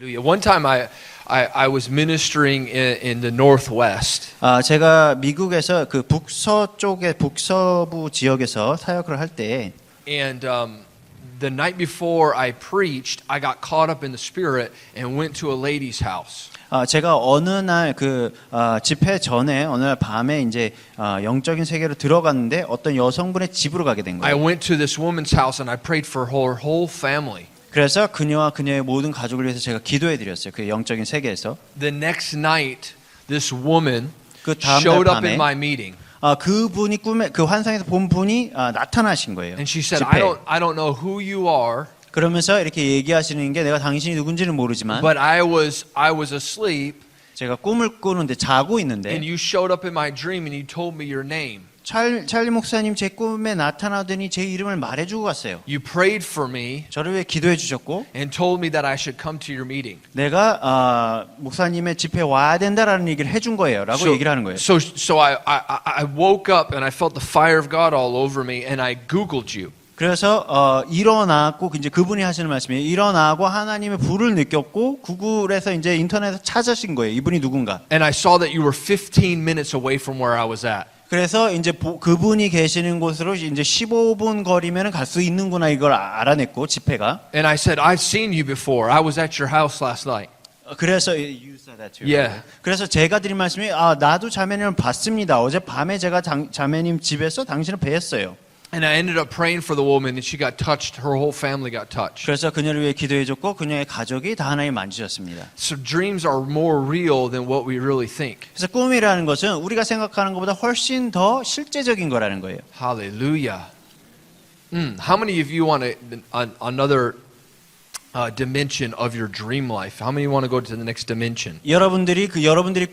One time I was ministering in the Northwest. 제가 미국에서 그 북서부 지역에서 사역을 할 때, And the night before I preached, I got caught up in the spirit and went to a lady's house. 제가 어느 날 집회 전에 어느 날 밤에 이제 영적인 세계로 들어갔는데 어떤 여성분의 집으로 가게 된 I 거예요. went to this woman's house and I prayed for her whole family. 그래서 그녀와 그녀의 모든 가족을 위해서 제가 기도해 드렸어요. 그 영적인 세계에서. The next night, this woman 그 다음 날 showed up in 밤에 my meeting. 그분이 꿈에 그 환상에서 본 분이 나타나신 거예요. And she said, 집회에. I don't know who you are, 그러면서 이렇게 얘기하시는 게 내가 당신이 누군지는 모르지만 but I was asleep 제가 꿈을 꾸는데 자고 있는데 and you showed up in my dream and you told me your name. 찰리 목사님 제 꿈에 나타나더니 제 이름을 말해주고 갔어요. You prayed for me 저를 위해 기도해 주셨고 and told me that I should come to your meeting. 내가 목사님의 집회에 와야 된다라는 얘기를 해준 거예요. 라고 얘기를 하는 거예요. So I woke up and I felt the fire of God all over me and I Googled you. 그래서 일어나고 이제 그분이 하시는 말씀이에요. 일어나고 하나님의 불을 느꼈고 구글에서 이제 인터넷에서 찾으신 거예요. 이분이 누군가. And I saw that you were 15 minutes away from where I was at. 그래서 이제 그분이 계시는 곳으로 이제 15분 거리면 갈 수 있는구나 이걸 알아냈고 집회가. And I said, I've seen you before. I was at your house last night. 그래서 you said that too. Yeah. 그래서 제가 드린 말씀이 나도 자매님을 봤습니다. 어제 밤에 제가 자매님 집에서 당신을 뵀어요. And I ended up praying for the woman and she got touched. Her whole family got touched. 그래서 그녀를 위해 기도해줬고 그녀의 가족이 다 하나님 만지셨습니다. So dreams are more real than what we really think. 그래서 꿈이라는 것은 우리가 생각하는 것보다 훨씬 더 실제적인 거라는 거예요. Hallelujah. How many of you want another dimension of your dream life? How many want to go to the next dimension? 여러분들이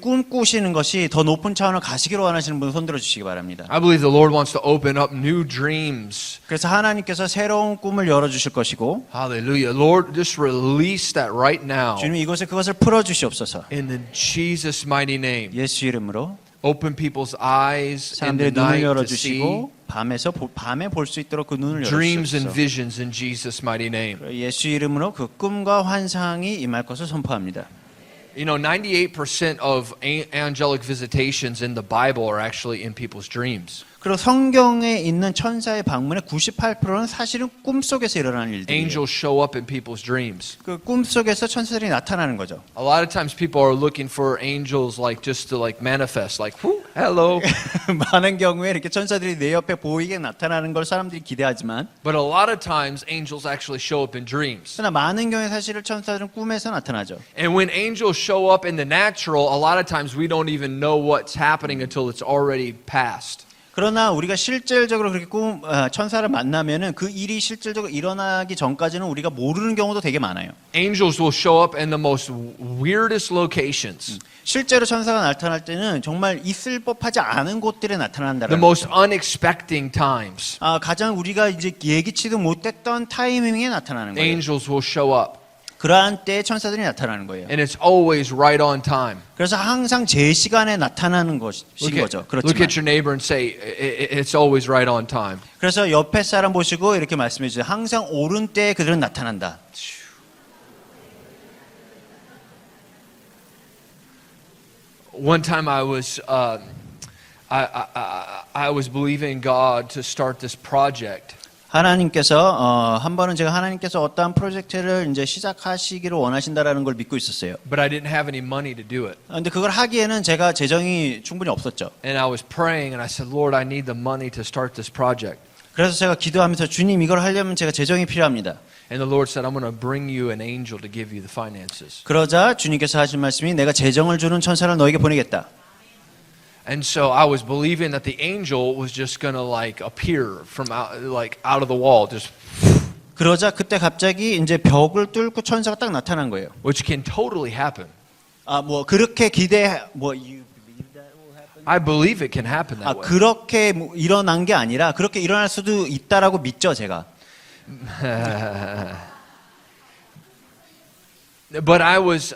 꿈 꾸시는 것이 더 높은 차원을 가시기를 원하시는 분 손들어 주시기 바랍니다. I believe the Lord wants to open up new dreams. 그래서 하나님께서 새로운 꿈을 열어 주실 것이고 Hallelujah. Lord, just release that right now. 주님 이곳에 그것을 풀어 주시옵소서. In the Jesus mighty name. 예수 이름으로 Open people's eyes in the 사람들의 눈을 night 열어 to see. 주시고 밤에 볼 수 있도록 그 눈을 열어 Dreams and 주시옵소서. visions in Jesus mighty name. 예수 이름으로 그 꿈과 환상이 임할 것을 선포합니다. You know, 98% of angelic visitations in the Bible are actually in people's dreams. 그리고 성경에 있는 천사의 방문의 98%는 사실은 꿈속에서 일어나는 일들이에요. Angels show up in people's dreams. 그 꿈속에서 천사들이 나타나는 거죠. A lot of times people are looking for angels like just to like manifest like, whoo, hello. 많은 경우에 이렇게 천사들이 내 옆에 보이게 나타나는 걸 사람들이 기대하지만 But a lot of times angels actually show up in dreams. 그러나 많은 경우에 사실은 천사들은 꿈에서 나타나죠. And when angels show up in the natural, a lot of times we don't even know what's happening until it's already past. 그러나 우리가 실질적으로 그렇게 천사를 만나면은 그 일이 실질적으로 일어나기 전까지는 우리가 모르는 경우도 되게 많아요. Angels will show up in the most weirdest locations. 실제로 천사가 나타날 때는 정말 있을 법하지 않은 곳들에 나타난다는 The most unexpected times. 가장 우리가 이제 예기치도 못했던 타이밍에 나타나는 거예요. Angels will show up. 그러한 때에 천사들이 나타나는 거예요. And it's always right on time. 그래서 항상 제 시간에 나타나는 것인 거죠. Look 그렇지만 at your neighbor and say, it's always right on time. 그래서 옆에 사람 보시고 이렇게 말씀해 주세요. 항상 옳은 때에 그들은 나타난다. One time I was believing God to start this project. 하나님께서 한 번은 제가 하나님께서 어떠한 프로젝트를 이제 시작하시기를 원하신다라는 걸 믿고 있었어요. But I didn't have any money to do it. 근데 그걸 하기에는 제가 재정이 충분히 없었죠. And I was praying and I said, Lord, I need the money to start this project. 그래서 제가 기도하면서 주님 이걸 하려면 제가 재정이 필요합니다. And the Lord said, I'm going to bring you an angel to give you the finances. 그러자 주님께서 하신 말씀이 내가 재정을 주는 천사를 너에게 보내겠다. And so I was believing that the angel was just going to like appear from out of the wall, just 그러자 그때 갑자기 이제 벽을 뚫고 천사가 딱 나타난 거예요. which can totally happen. 뭐 그렇게 I believe it can happen that way. 그렇게 일어난 게 아니라 그렇게 일어날 수도 있다라고 믿죠, 제가. But I was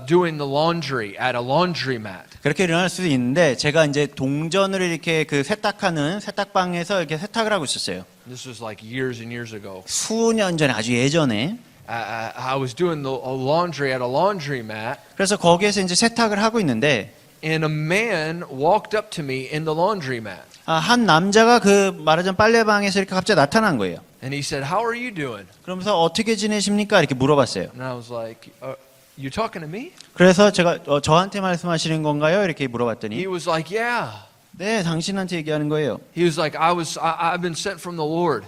doing the laundry at a laundromat. 그렇게 일어날 수도 있는데 제가 이제 동전을 이렇게 그 세탁하는 세탁방에서 이렇게 세탁을 하고 있었어요. This was like years and years ago. 수년 전에 아주 예전에. I was doing the laundry at a laundromat, 그래서 거기에서 이제 세탁을 하고 있는데 and a man walked up to me in the laundromat. 한 남자가 그 말하자면 빨래방에서 이렇게 갑자기 나타난 거예요. And he said, "How are you doing?" 그러면서 어떻게 지내십니까? 이렇게 물어봤어요. And I was like, "You talking to me?" 그래서 제가 저한테 말씀하시는 건가요? 이렇게 He 물어봤더니 was like, "Yeah." 네, 당신한테 얘기하는 거예요. He was like, I've been sent from the Lord.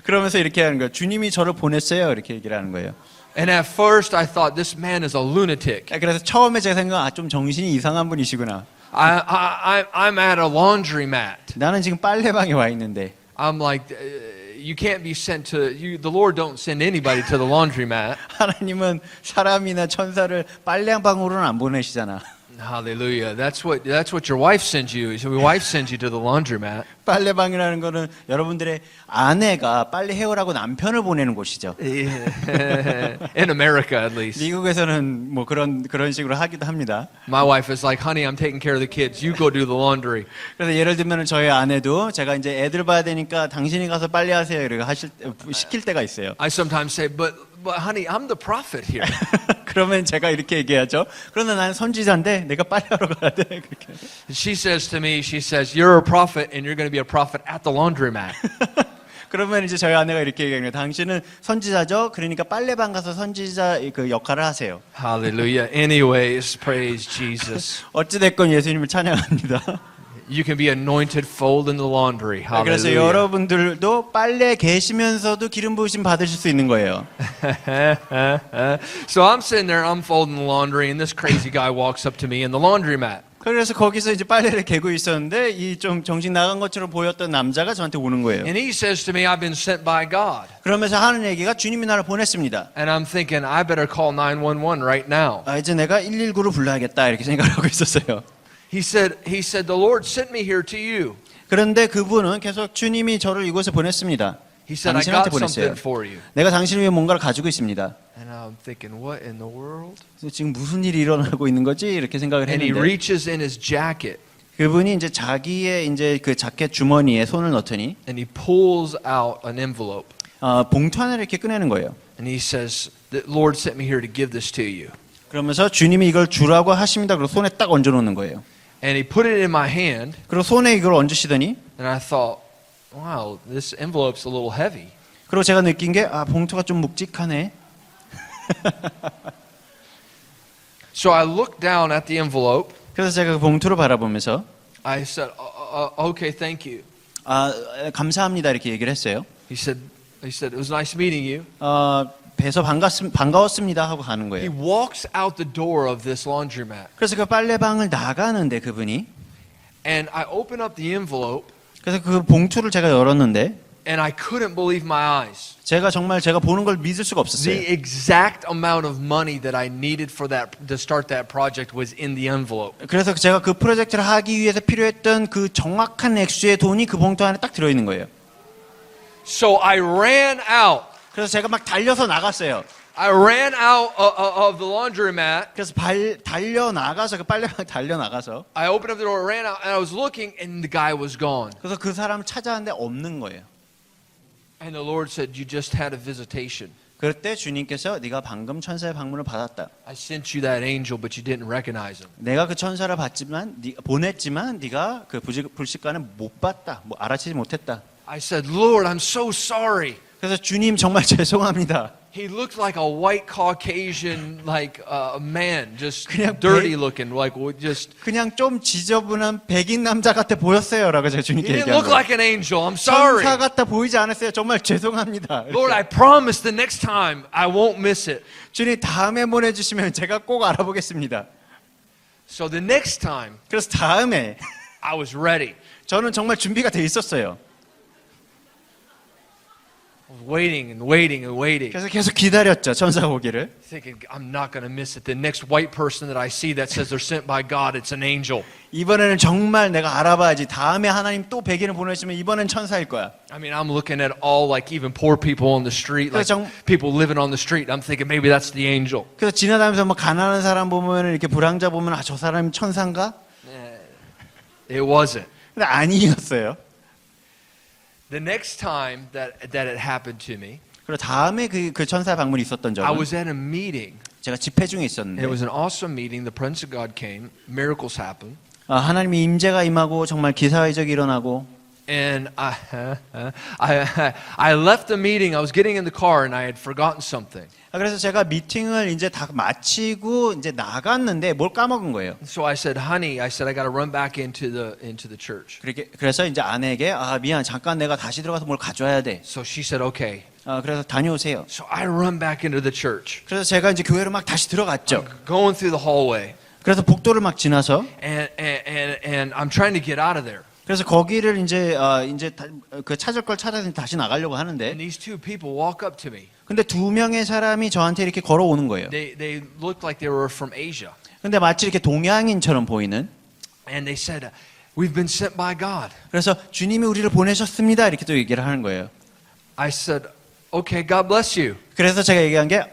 그러면서 이렇게 하는 거예요. 주님이 저를 보냈어요. 이렇게 얘기를 하는 거예요. And at first I thought this man is a lunatic. 그래서 처음에 제가 생각, 좀 정신이 이상한 분이시구나. I'm at a laundromat. 나는 지금 빨래방에 와 있는데. I'm like, you can't be sent to you. The Lord don't send anybody to the laundromat. 하나님은 사람이나 천사를 빨래방으로는 안 보내시잖아. Hallelujah. That's what your wife sends you. So your wife sends you to the laundromat. 빨래방이라는 거는 여러분들의 아내가 빨래 해오라고 남편을 보내는 곳이죠. In America, at least. 미국에서는 뭐 그런 식으로 하기도 합니다. My wife is like, honey, I'm taking care of the kids. You go do the laundry. 그래서 예를 들면 저희 아내도 제가 이제 애들 봐야 되니까 당신이 가서 빨래하세요 이렇게 시킬 때가 있어요. I sometimes say, but honey, I'm the prophet here. 그러면 제가 이렇게 얘기하죠. 그러나 나는 선지자인데 내가 빨래하러 가야 돼. 그렇게. She says to me, she says, you're a prophet and you're going to be a prophet at the laundromat. 그러면 이제 저희 아내가 이렇게 얘기해요. 당신은 선지자죠. 그러니까 빨래방 가서 선지자 그 역할을 하세요. Hallelujah. Anyways, praise Jesus. 어찌 됐건 예수님을 찬양합니다. You can be anointed, fold in the laundry. 그래서 Hallelujah. 여러분들도 빨래 계시면서도 기름 부으심 받으실 수 있는 거예요. So I'm sitting there, I'm folding the laundry, and this crazy guy walks up to me in the laundromat. 그래서 거기서 이제 빨래를 개고 있었는데 이 좀 정신 나간 것처럼 보였던 남자가 저한테 오는 거예요. And he says to me, I've been sent by God. 그러면서 하는 얘기가 주님이 나를 보냈습니다. And I'm thinking, I better call 911 right now. 이제 내가 119를 불러야겠다 이렇게 생각하고 있었어요. He said, the Lord sent me here to you. 그런데 그분은 계속 주님이 저를 이곳에 보냈습니다. He said, I 당신한테 got 보냈어요. something for you. 내가 당신을 위해 뭔가를 가지고 있습니다. And I'm thinking, what in the world? 그래서 지금 무슨 일이 일어나고 있는 거지? 이렇게 생각을 And he 했는데 reaches in his jacket 그분이 이제 자기의 이제 그 자켓 주머니에 손을 넣더니 and he pulls out an envelope. 봉투 하나를 이렇게 꺼내는 거예요. And he says, the Lord sent me here to give this to you. 그러면서 주님이 이걸 주라고 하십니다. 그리고 손에 딱 얹어 놓는 거예요. And he put it in my hand. 그리고 손에 이걸 얹으시더니 And I thought, wow, this envelope's a little heavy. 그리고 제가 느낀 게 봉투가 좀 묵직하네. So I looked down at the envelope. 그래서 제가 그 봉투를 바라보면서 I said, okay, thank you. 감사합니다 이렇게 얘기를 했어요. He said, it was nice meeting you. 뵈서 반가웠습니다 하고 가는 He 거예요. walks out the door of this laundromat. 그래서 그 빨래방을 나가는데 그분이 And I open up the envelope 그래서 그 봉투를 제가 열었는데 and I couldn't believe my eyes. 제가 보는 걸 믿을 수가 없었어요. The exact amount of money that I needed for that to start that project was in the envelope. 그래서 제가 그 프로젝트를 하기 위해서 필요했던 그 정확한 액수의 돈이 그 봉투 안에 딱 들어 있는 거예요. So I ran out. 그래서 제가 막 달려서 나갔어요. I ran out of the laundromat. 그래서 달려 나가서 그 빨래방 달려 나가서 I opened up the door, ran out, and I was looking, and the guy was gone. 그래서 그 사람을 찾아왔는데 없는 거예요. And the Lord said, "You just had a visitation. 그때 주님께서 네가 방금 천사의 방문을 받았다. I sent you that angel, but you didn't recognize him." 내가 그 천사를 보냈지만 네가 그 불식간을 못 봤다. 알아채지 못했다. I said, "Lord, I'm so sorry." 그래서 주님 정말 죄송합니다. He looked like a white Caucasian, like a man, just 그냥 dirty looking, like just. 그냥 좀 지저분한 백인 남자 같아 보였어요라고 제가 He 주님께 didn't 얘기한 look 거예요. like an angel. I'm sorry. 천사 같아 보이지 않았어요. 정말 죄송합니다. Lord, I promise the next time I won't miss it. 주님 다음에 보내주시면 제가 꼭 알아보겠습니다. So the next time, 그래서 다음에 I was ready. 저는 정말 준비가 돼 있었어요. I was waiting and waiting and waiting, 그래서 계속 기다렸죠. 천사 오기를. thinking I'm not going to miss it. The next white person that I see that says they're sent by God, it's an angel. 이번에는 정말 내가 알아봐야지. 다음에 하나님 또 백인을 보내시면 이번엔 천사일 거야. I mean, I'm looking at all like even poor people on the street, like people living on the street. I'm thinking maybe that's the angel. 그래서 지나다니면서 뭐 가난한 사람 보면 이렇게 불황자 보면 저 사람이 천사인가? It wasn't. 근데 아니었어요. The next time that it happened to me, 그리고 다음에 그 천사의 방문이 있었던 I 적은 was at a meeting. 제가 집회 중에 And 있었는데 it was an awesome meeting. The Prince of God came. Miracles happened. 하나님의 임재가 임하고 정말 기사회적이 일어나고 And I left the meeting. I was getting in the car and I had forgotten something. 그래서 제가 미팅을 이제 다 마치고 이제 나갔는데 뭘 까먹은 거예요. So I said, "Honey," I said, "I got to run back into the church." 그래서 이제 아내에게 미안 잠깐 내가 다시 들어가서 뭘 가져와야 돼. So she said, "Okay." 그래서 다녀오세요. So I run back into the church. 그래서 제가 이제 교회로 막 다시 들어갔죠. Going through the hallway. 그래서 복도를 막 지나서 And I'm trying to get out of there. 그래서 거기를 이제 그 찾을 걸 찾아서 다시 나가려고 하는데 And these two people walk up to me. 근데 두 명의 사람이 저한테 이렇게 걸어오는 거예요. They looked like they were from Asia. 근데 마치 이렇게 동양인처럼 보이는. And they said, "We've been sent by God." 그래서 주님이 우리를 보내셨습니다. 이렇게 또 얘기를 하는 거예요. I said, "Okay, God bless you." 그래서 제가 얘기한 게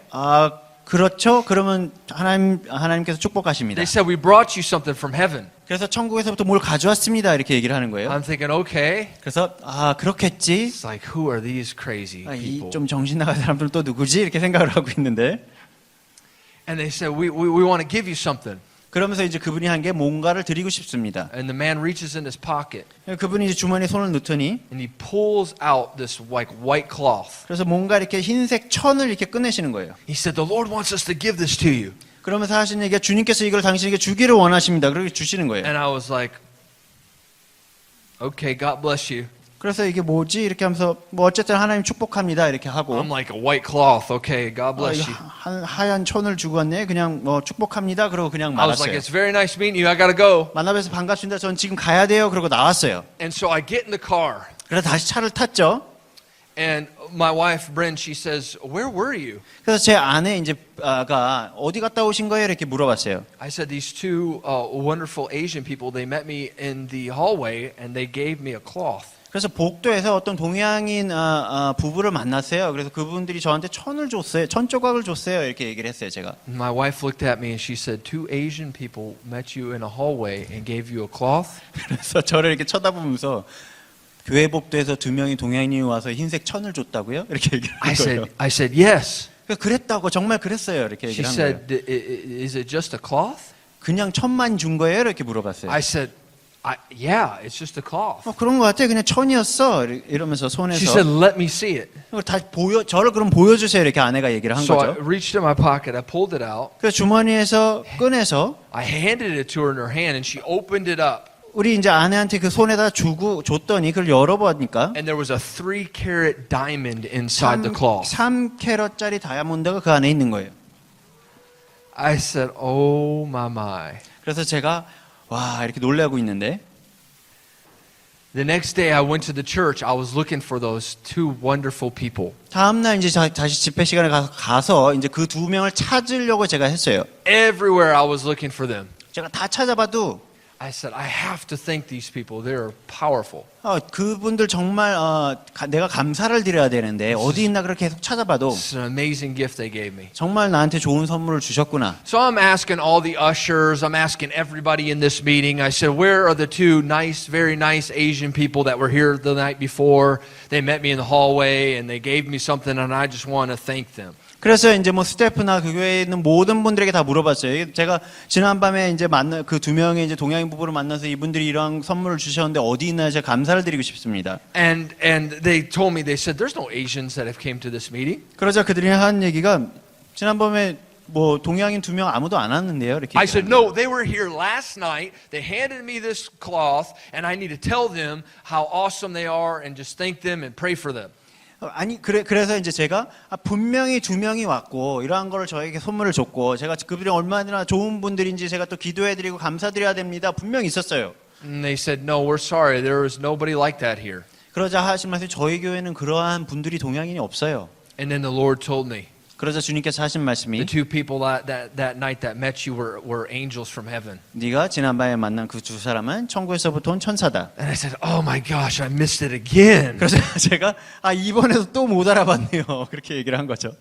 그렇죠. 그러면 하나님께서 축복하십니다. They said, "We brought you something from heaven." 그래서 천국에서부터 뭘 가져왔습니다. 이렇게 얘기를 하는 거예요. I'm thinking, okay. 그래서 그렇겠지. It's like, who are these crazy 이 people? 좀 정신 나간 사람들은 또 누구지? 이렇게 생각을 하고 있는데 And they said, we want to give you something. 그러면서 이제 그분이 한 게 뭔가를 드리고 싶습니다. And the man reaches in his pocket 그분이 이제 주머니에 손을 넣더니 and he pulls out this like white cloth. 그래서 뭔가 이렇게 흰색 천을 이렇게 꺼내시는 거예요. He said, "The Lord wants us to give this to you." 그러면서 하신 얘기가 주님께서 이걸 당신에게 주기를 원하십니다. 그렇게 주시는 거예요. And I was like, "Okay, God bless you." 그래서 이게 뭐지? 이렇게 하면서 뭐 어쨌든 하나님 축복합니다. 이렇게 하고 I'm like, "A white cloth. Okay, God bless you." 하얀 천을 주고 왔네. 그냥 뭐 축복합니다. 그러고 그냥 I was like, 말았어요. "It's very nice meeting you. I gotta go." 만나뵈서 반갑습니다. 전 지금 가야 돼요. 그러고 나왔어요. And so I get in the car, 그래서 다시 차를 탔죠. and my wife Bryn, she says, "Where were you?" 그래서 제 아내 이제 가 어디 갔다 오신 거예요? 이렇게 물어봤어요. I said, "These two wonderful Asian people. They met me in the hallway, and they gave me a cloth." 그래서 복도에서 어떤 동양인 부부를 만났어요. 그래서 그분들이 저한테 천을 줬어요. 천 조각을 줬어요. 이렇게 얘기를 했어요. 제가. And my wife looked at me and she said, "Two Asian people met you in a hallway and gave you a cloth?" 그래서 저를 이렇게 쳐다보면서 교회 복도에서 두 명이 동양인이 와서 흰색 천을 줬다고요? 이렇게 얘기를 한 거예요. I said, "Yes." 그랬다고 정말 그랬어요. 이렇게 She 얘기를 한 거예요. said, "Is it just a cloth?" 그냥 천만 준 거예요? 이렇게 물어봤어요. I said, "Yeah, it's just a cloth." 그런 거 같아. 그냥 천이었어. 이러면서 She 손에서 said, "Let me see it." 다시 저를 그럼 보여주세요. 이렇게 아내가 얘기를 한 So I 거죠. reached in my pocket, I pulled it out, 그래서 주머니에서 꺼내서 I handed it to her in her hand, and she opened it up, 우리 이제 아내한테 그 손에다 줬더니 그걸 열어보니까 and there was a 3-carat diamond inside the cloth. 3캐럿짜리 다이아몬드가 그 안에 있는 거예요. I said, "Oh my." 그래서 제가 와 이렇게 놀라고 있는데 The next day I went to the church. I was looking for those two wonderful people. 다음 날 이제 다시 집회 시간에 가서 이제 그 두 명을 찾으려고 제가 했어요. Everywhere I was looking for them. 제가 다 찾아봐도 I said, I have to thank these people. They're powerful. 그분들 정말 내가 감사를 드려야 되는데 어디 있나 그렇게 계속 찾아봐도 It's an amazing gift they gave me. 정말 나한테 좋은 선물을 주셨구나. So I'm asking all the ushers, I'm asking everybody in this meeting. I said, where are the two nice, very nice Asian people that were here the night before? They met me in the hallway and they gave me something and I just want to thank them. 그래서 이제 뭐 스태프나 그 교회에 있는 모든 분들에게 다 물어봤어요. 제가 지난밤에 이제 만나 그 두 명의 이제 동양인 부부를 만나서 이분들이 이런 선물을 주셨는데 어디 있나 제가 감사를 드리고 싶습니다. And they told me, they said, there's no Asians that have came to this meeting. 그러자 그들이 한 얘기가 지난밤에 뭐 동양인 두 명 아무도 안 왔는데요. 이렇게. I said, no, they were here last night. They handed me this cloth and I need to tell them how awesome they are and just thank them and pray for them. 아니 그래서 이제 제가 분명히 두 명이 왔고 이러한 거를 저에게 선물을 줬고 제가 그들이 얼마나 좋은 분들인지 제가 또 기도해드리고 감사드려야 됩니다. 분명히 있었어요. And they said, no, we're sorry. There is nobody like that here. 그러자 하신 말씀이 저희 교회는 그러한 분들이 동양인이 없어요. And then the Lord told me, 그러자 주님께서 하신 말씀이 the two people that night that met you were angels from heaven. 네가 지난밤에 만난 그 두 사람은 천국에서부터 온 천사다. And I said, oh my gosh, I missed it again. 그래서 제가 이번에도 또 못 알아봤네요. 그렇게 얘기를 한 거죠.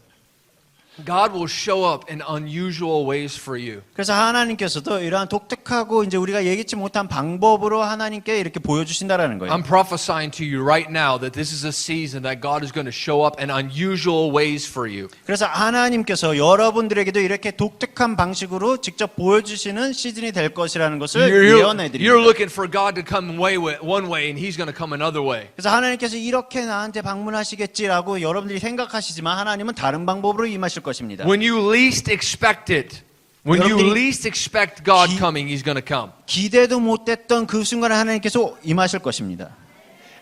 God will show up in unusual ways for you. 그래서 하나님께서도 이러한 독특하고 이제 우리가 예기치 못한 방법으로 하나님께 이렇게 보여주신다라는 거예요. I'm prophesying to you right now that this is a season that God is going to show up in unusual ways for you. 그래서 하나님께서 여러분들에게도 이렇게 독특한 방식으로 직접 보여주시는 시즌이 될 것이라는 것을 예언해 You're 드립니다. looking for God to come one way and He's going to come another way. 그래서 하나님께서 이렇게 나한테 방문하시겠지라고 여러분들이 생각하시지만 하나님은 다른 방법으로 임하실 것입니다. When you least expect it, when you 여러분들이 least expect God coming, He's going to come. 기대도 못했던 그 순간에 하나님께서 임하실 것입니다.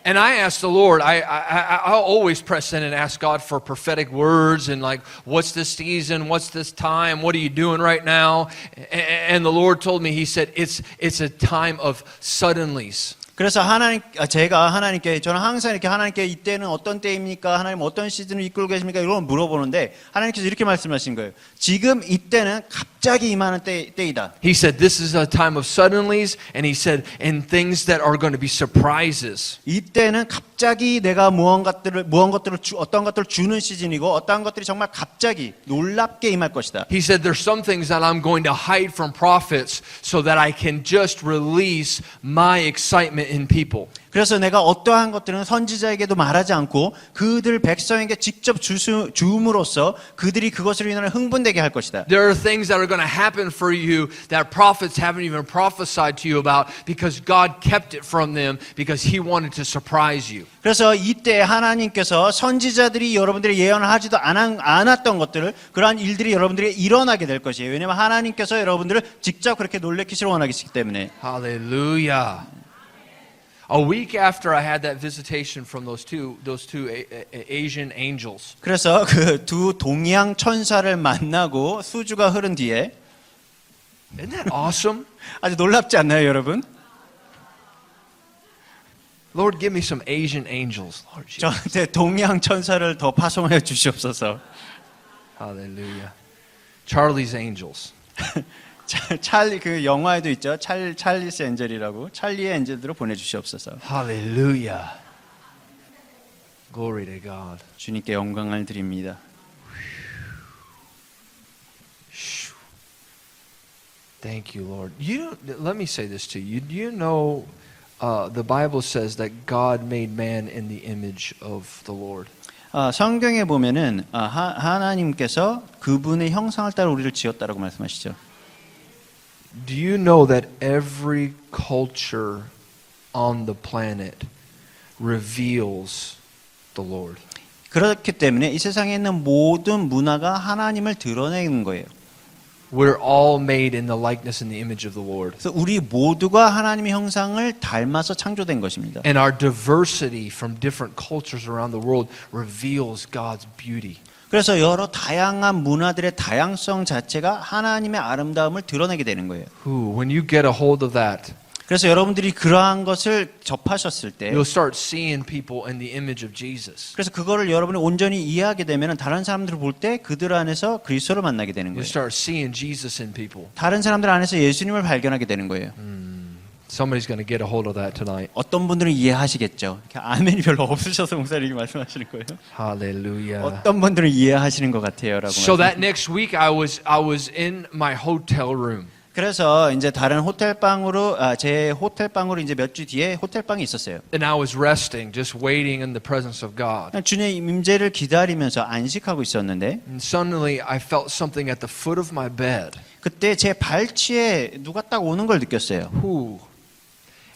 And I ask the Lord, I'll always press in and ask God for prophetic words and like, what's this season? What's this time? What are you doing right now? And the Lord told me, He said, it's a time of suddenlies. 그래서 저는 항상 이렇게 하나님께 이때는 어떤 때입니까? 하나님 어떤 시즌을 이끌고 계십니까? 이런 걸 물어보는데 하나님께서 이렇게 말씀하신 거예요. 지금 이때는 갑자기 임하는 때이다. He said, this is a time of suddenlies, and He said, and things that are going to be surprises. 이때는 갑자기 내가 어떤 것들을 주는 시즌이고 어떤 것들이 정말 갑자기 놀랍게 임할 것이다. He said, there's some things that I'm going to hide from prophets so that I can just release my excitement in people. 그래서 내가 어떠한 것들은 선지자에게도 말하지 않고 그들 백성에게 직접 주음으로써 그들이 그것으로 인하여 흥분되게 할 것이다. There are things that are going to happen for you that prophets haven't even prophesied to you about because God kept it from them because He wanted to surprise you. 그래서 이때 하나님께서 선지자들이 여러분들이 예언을 하지도 않았던 것들을 그러한 일들이 여러분들에게 일어나게 될 것이에요. 왜냐하면 하나님께서 여러분들을 직접 그렇게 놀래키시러 원하시기 때문에. Hallelujah. A week after I had that visitation from those two Asian angels, 그래서 그 두 동양 천사를 만나고 수주가 흐른 뒤에 isn't that awesome? 아주 놀랍지 않나요, 여러분? Lord, give me some Asian angels. Lord Jesus. 저한테 동양 천사를 더 파송하여 주시옵소서. Hallelujah. Charlie's angels. 찰리 그 영화에도 있죠. 찰리스 엔젤이라고 찰리의 엔젤들을 보내주시옵소서. Hallelujah. Glory to God. 주님께 영광을 드립니다. Thank you, Lord. Let me say this to you. Do you know the Bible says that God made man in the image of the Lord? 성경에 보면은 하나님께서 그분의 형상을 따라 우리를 지었다라고 말씀하시죠. Do you know that every culture on the planet reveals the Lord? 그렇기 때문에 이 세상에 있는 모든 문화가 하나님을 드러내는 거예요. We're all made in the likeness and the image of the Lord. 그래서 우리 모두가 하나님의 형상을 닮아서 창조된 것입니다. And our diversity from different cultures around the world reveals God's beauty. 그래서 여러 다양한 문화들의 다양성 자체가 하나님의 아름다움을 드러내게 되는 거예요. When you get a hold of that, 그래서 여러분들이 그러한 것을 접하셨을 때 you'll start seeing people in the image of Jesus. 그래서 그거를 여러분이 온전히 이해하게 되면 다른 사람들을 볼 때 그들 안에서 그리스도를 만나게 되는 You 거예요. start seeing Jesus in people. 다른 사람들 안에서 예수님을 발견하게 되는 거예요. Somebody's going to get a hold of that tonight. 어떤 분들은 이해하시겠죠. 아멘이 별로 없으셔서 목사님이 말씀하시는 거예요. Hallelujah. 어떤 분들은 이해하시는 것 같아요라고. So that next week I was in my hotel room. 그래서 이제 다른 호텔방으로 제 호텔방으로 이제 몇 주 뒤에 호텔방이 있었어요. And I was resting, just waiting in the presence of God. 주님의 임재를 기다리면서 안식하고 있었는데 And suddenly I felt something at the foot of my bed. 그때 제 발치에 누가 딱 오는 걸 느꼈어요. Who?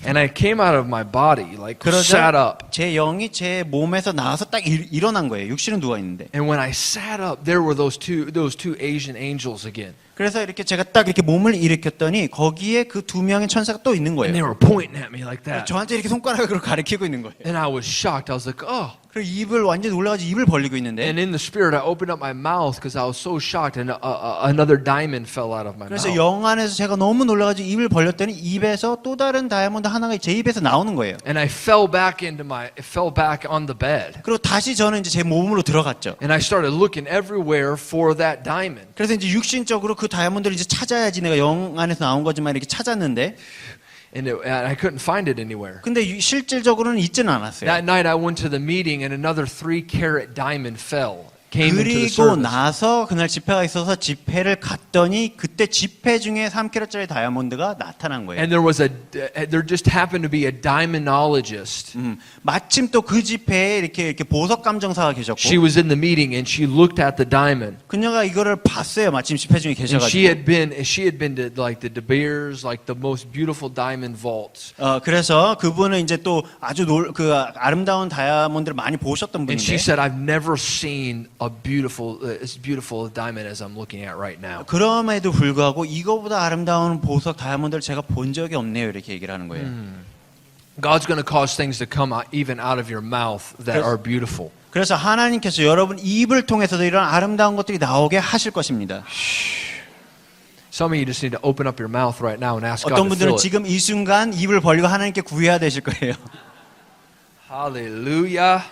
And I came out of my body, like sat up. 제 영이 제 몸에서 나와서 딱 일어난 거예요. 육신은 누워 있는데. And when I sat up, there were those two Asian angels again. 그래서 이렇게 제가 딱 이렇게 몸을 일으켰더니 거기에 그 두 명의 천사가 또 있는 And they 거예요. were pointing at me like that. 저한테 이렇게 손가락으로 가리키고 있는 거예요. And I was shocked. I was like, oh. 그리고 입을 완전히 놀라가지고 입을 벌리고 있는데. And in the spirit, I opened up my mouth because I was so shocked, and another diamond fell out of my 그래서 mouth. 영 안에서 제가 너무 놀라가지고 입을 벌렸더니 입에서 또 다른 다이아몬드 하나가 제 입에서 나오는 거예요. And I fell back on the bed. 그리고 다시 저는 이제 제 몸으로 들어갔죠. And I started looking everywhere for that diamond. 그래서 이제 육신적으로 그 다이아몬드를 이제 찾아야지 내가 영 안에서 나온 거지만 이렇게 찾았는데. And I couldn't find it anywhere. 근데 실질적으로는 있지는 않았어요. That night I went to the meeting and another 3-carat diamond fell came into the 그리고 service. 나서 그날 집회가 있어서 집회를 갔더니 그때 집회 중에 3kg짜리 다이아몬드가 나타난 거예요. And there just happened to be a diamondologist. 마침 또 그 집회에 이렇게 보석 감정사가 계셨고 She was in the meeting and she looked at the diamond. 그녀가 이거를 봤어요. 마침 집회 중에 And 계셔가지고. she had been to like the De Beers, like the most beautiful diamond vaults. 그래서 그분은 이제 또 아주 그 아름다운 다이아몬드를 많이 보셨던 And she 분인데 said, I've never seen as beautiful a diamond as I'm looking at right now. 그럼에도 불구하고 이거보다 아름다운 보석 다이아몬드를 제가 본 적이 없네요. 이렇게 얘기를 하는 거예요. God's going to cause things to come out, even out of your mouth that are beautiful. 그래서 하나님께서 여러분 입을 통해서도 이런 아름다운 것들이 나오게 하실 것입니다. Some of you just need to open up your mouth right now and ask God 어떤 to fill 분들은 it. 지금 이 순간 입을 벌리고 하나님께 구해야 되실 거예요. Hallelujah.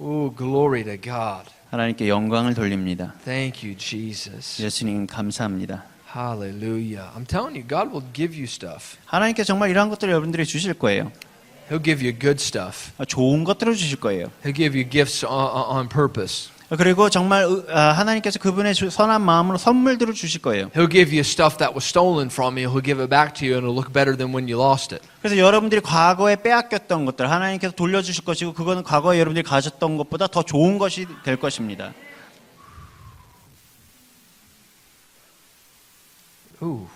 Oh, glory to God. 하나님께 영광을 돌립니다. Thank you, Jesus. 예수님 감사합니다. Hallelujah. I'm telling you, God will give you stuff. 하나님께서 정말 이러한 것들을 여러분들이 주실 거예요. He'll give you good stuff. 좋은 것들을 주실 거예요. He'll give you gifts on purpose. 그리고 정말 하나님께서 그분의 선한 마음으로 선물들을 주실 거예요. He'll give you stuff that was stolen from you. He'll give it back to you and it'll look better than when you lost it. 그래서 여러분들이 과거에 빼앗겼던 것들 하나님께서 돌려주실 것이고 그거는 과거에 여러분들이 가졌던 것보다 더 좋은 것이 될 것입니다. Ooh.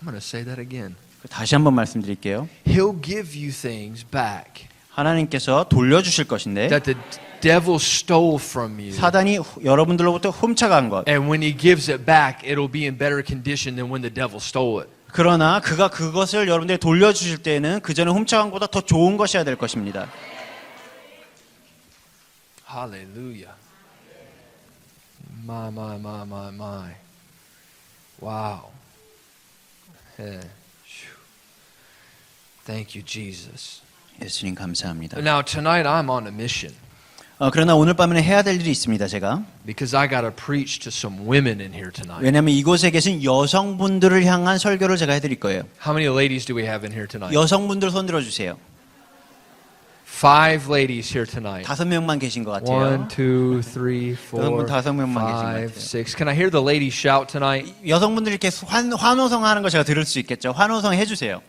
I'm going to say that again. 다시 한번 말씀드릴게요. He'll give you things back 하나님께서 돌려주실 것인데 that the devil stole from you. 사단이 여러분들로부터 훔쳐간 것. And when he gives it back, it'll be in better condition than when the devil stole it. 그러나 그가 그것을 여러분들이 돌려주실 때는 그전에 훔쳐간 것보다 더 좋은 것이어야 될 것입니다. Hallelujah. My. Wow. Yeah. Thank you, Jesus. 예수님 감사합니다. Now, tonight I'm on a mission 그러나 오늘 밤에는 해야 될 일이 있습니다. 제가 because I got to preach to some women in here tonight. 왜냐하면 이곳에 계신 여성분들을 향한 설교를 제가 해드릴 거예요. How many ladies do we have in here tonight? 여성분들 손 들어주세요. 5 ladies here tonight. 5명만 계신 것 같아요. 1, 2, 3, 4, 여성분 5명만 계신 것 5, 같아요. 6. Can I hear the ladies shout tonight? 여성분들이 이렇게 환호성 하는 거 제가 들을 수 있겠죠? 환호성 해주세요.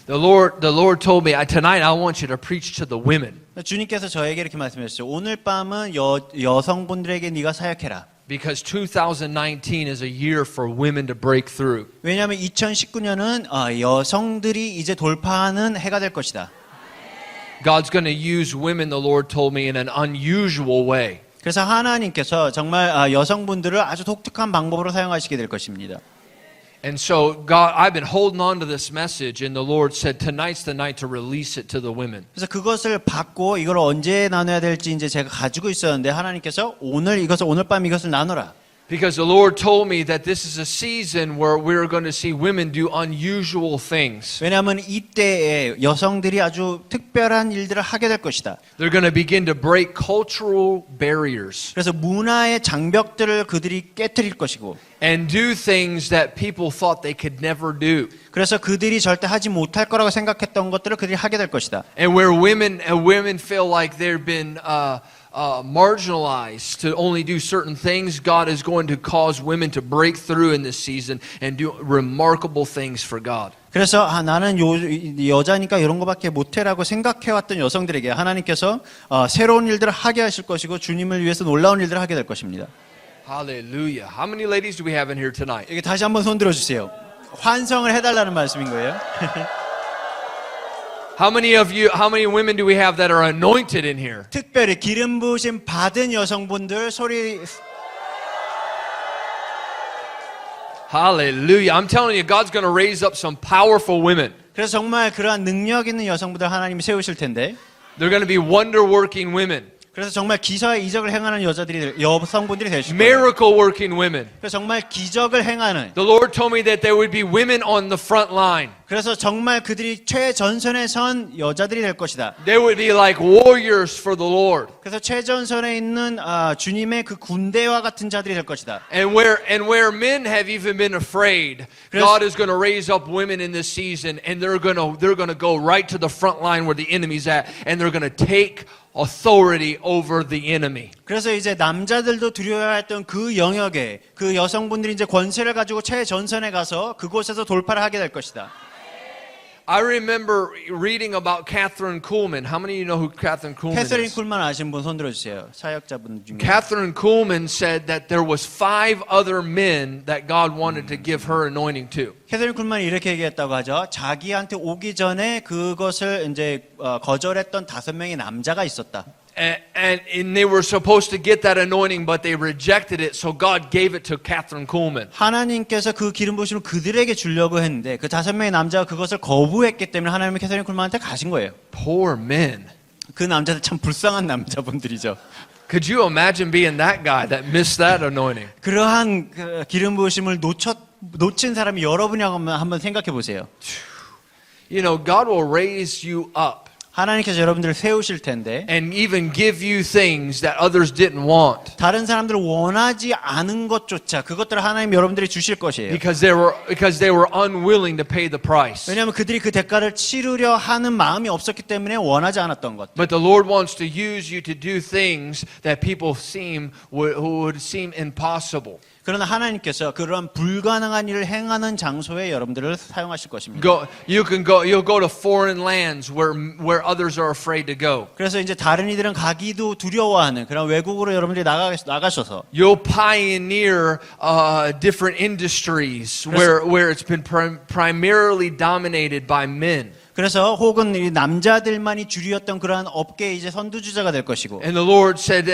The Lord told me tonight I want you to preach to the women 주님께서 저에게 이렇게 말씀하셨죠. 오늘 밤은 여성분들에게 네가 사역해라. because 2019 is a year for women to break through. 왜냐하면 2019년은 여성들이 이제 돌파하는 해가 될 것이다. God's going to use women, the Lord told me, in an unusual way. 그래서 하나님께서 정말 여성분들을 아주 독특한 방법으로 사용하시게 될 것입니다. And so, God, I've been holding on to this message, and the Lord said, tonight's the night to release it to the women. 그래서 그것을 받고 이걸 언제 나눠야 될지 이제 제가 가지고 있었는데 하나님께서 오늘 밤 이것을 나눠라. Because the Lord told me that this is a season where we're going to see women do unusual things. 왜냐하면 이때에 여성들이 아주 특별한 일들을 하게 될 것이다. They're going to begin to break cultural barriers 그래서 문화의 장벽들을 그들이 깨트릴 것이고 and do things that people thought they could never do. 그래서 그들이 절대 하지 못할 거라고 생각했던 것들을 그들이 하게 될 것이다. And where women feel like they've been marginalized to only do certain things, God is going to cause women to break through in this season and do remarkable things for God. 그래서 나는 여자니까 이런 거밖에 못해라고 생각해왔던 여성들에게 하나님께서 새로운 일들을 하게 하실 것이고 주님을 위해서 놀라운 일들을 하게 될 것입니다. Hallelujah. How many ladies do we have in here tonight? 이게 다시 한번 손 들어주세요. 환성을 해달라는 말씀인 거예요. How many women do we have that are anointed in here? 특별히 기름 부으심 받은 여성분들 소리. Hallelujah. I'm telling you, God's going to raise up some powerful women. 그래서 정말 그러한 능력 있는 여성분들 하나님이 세우실 텐데 They're going to be wonder-working women. 그래서 정말 기사와 이적을 행하는 여성분들이 되실 거예요. Miracle working women. 그래서 정말 기적을 행하는. The Lord told me that there would be women on the front line. 그래서 정말 그들이 최전선에 선 여자들이 될 것이다. They would be like warriors for the Lord. 그래서 최전선에 있는 주님의 그 군대와 같은 자들이 될 것이다. And where men have even been afraid, God is going to raise up women in this season, and they're going to go right to the front line where the enemy's at, and they're going to take authority over the enemy. 그래서 이제 남자들도 두려워했던 그 영역에 그 여성분들이 이제 권세를 가지고 최전선에 가서 그곳에서 돌파를 하게 될 것이다. I remember reading about Catherine Kuhlman. How many of you know who Catherine Kuhlman 캐서린 is? 쿨만 아시는 분 손 들어주세요. 사역자분 중에. Catherine Kuhlman said that there was 5 other men that God wanted to give her anointing to. 캐서린 쿨만이 이렇게 얘기했다고 하죠. 자기한테 오기 전에 그것을 이제 거절했던 5명의 남자가 있었다. And they were supposed to get that anointing, but they rejected it, so God gave it to Catherine Kuhlman. 하나님께서 그 기름 부으심을 그들에게 주려고 했는데 그 5명의 남자가 그것을 거부했기 때문에 하나님이 캐서린 쿨만한테 가신 거예요. Poor men. 그 남자들 참 불쌍한 남자분들이죠. Could you imagine being that guy that missed that anointing? 그러한 그 기름 부으심을 놓친 사람이 여러분이라고 한번 생각해 보세요. You know, God will raise you up 하나님께서 여러분들을 세우실 텐데 and even give you things that others didn't want 다른 사람들을 원하지 않은 것조차 그것들을 하나님 여러분들이 주실 것이에요. because they were unwilling to pay the price. 왜냐하면 그들이 그 대가를 치르려 하는 마음이 없었기 때문에 원하지 않았던 것. But the Lord wants to use you to do things that people would seem impossible. 그러나 하나님께서 그러한 불가능한 일을 행하는 장소에 여러분들을 사용하실 것입니다. You'll go to foreign lands where others are afraid to go. 그래서 이제 다른 이들은 가기도 두려워하는 그런 외국으로 여러분들이 나가셔서 You'll pioneer different industries where it's been primarily dominated by men. 그래서 혹은 이 남자들만이 주류였던 그러한 업계의 이제 선두주자가 될 것이고. And the Lord said,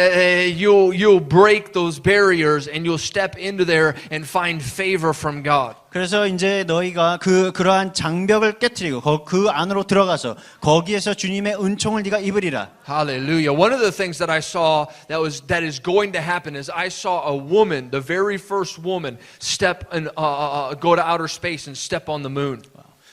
you'll break those barriers and you'll step into there and find favor from God. 그래서 이제 너희가 그러한 장벽을 깨트리고 그 안으로 들어가서 거기에서 주님의 은총을 네가 입으리라. Hallelujah. One of the things that I saw that is going to happen is I saw a woman, the very first woman, go to outer space and step on the moon.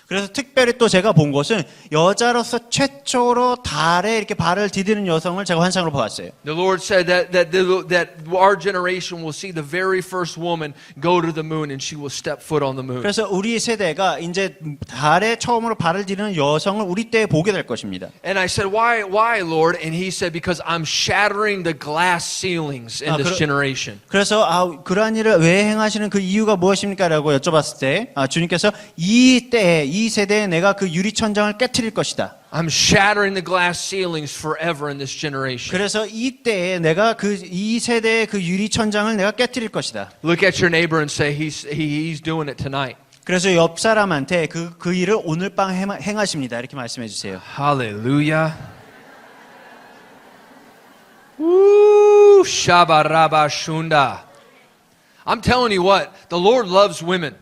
그래서 특별히 또 제가 본 것은 여자로서 최초로 달에 이렇게 발을 디디는 여성을 제가 환상으로 보았어요. The Lord said that our generation will see the very first woman go to the moon and she will step foot on the moon. 그래서 우리 세대가 이제 달에 처음으로 발을 디디는 여성을 우리 때에 보게 될 것입니다. And I said, why, Lord? And He said, because I'm shattering the glass ceilings in this generation. 그래서 그러한 일을 왜 행하시는 그 이유가 무엇입니까라고 여쭤봤을 때 주님께서 이 세대에 내가 그 유리천장을 깨트릴 것이다. I'm shattering the glass ceilings forever in this generation. 그래서 이때에 내가 이 세대의 그 유리천장을 내가 깨트릴 것이다. Look at your neighbor and say, he's doing it tonight. 그래서 옆 사람한테 그 일을 오늘 밤 행하십니다. 이렇게 말씀해 주세요. Hallelujah. Woo, shabaraba shunda. I'm telling you what, the Lord loves women.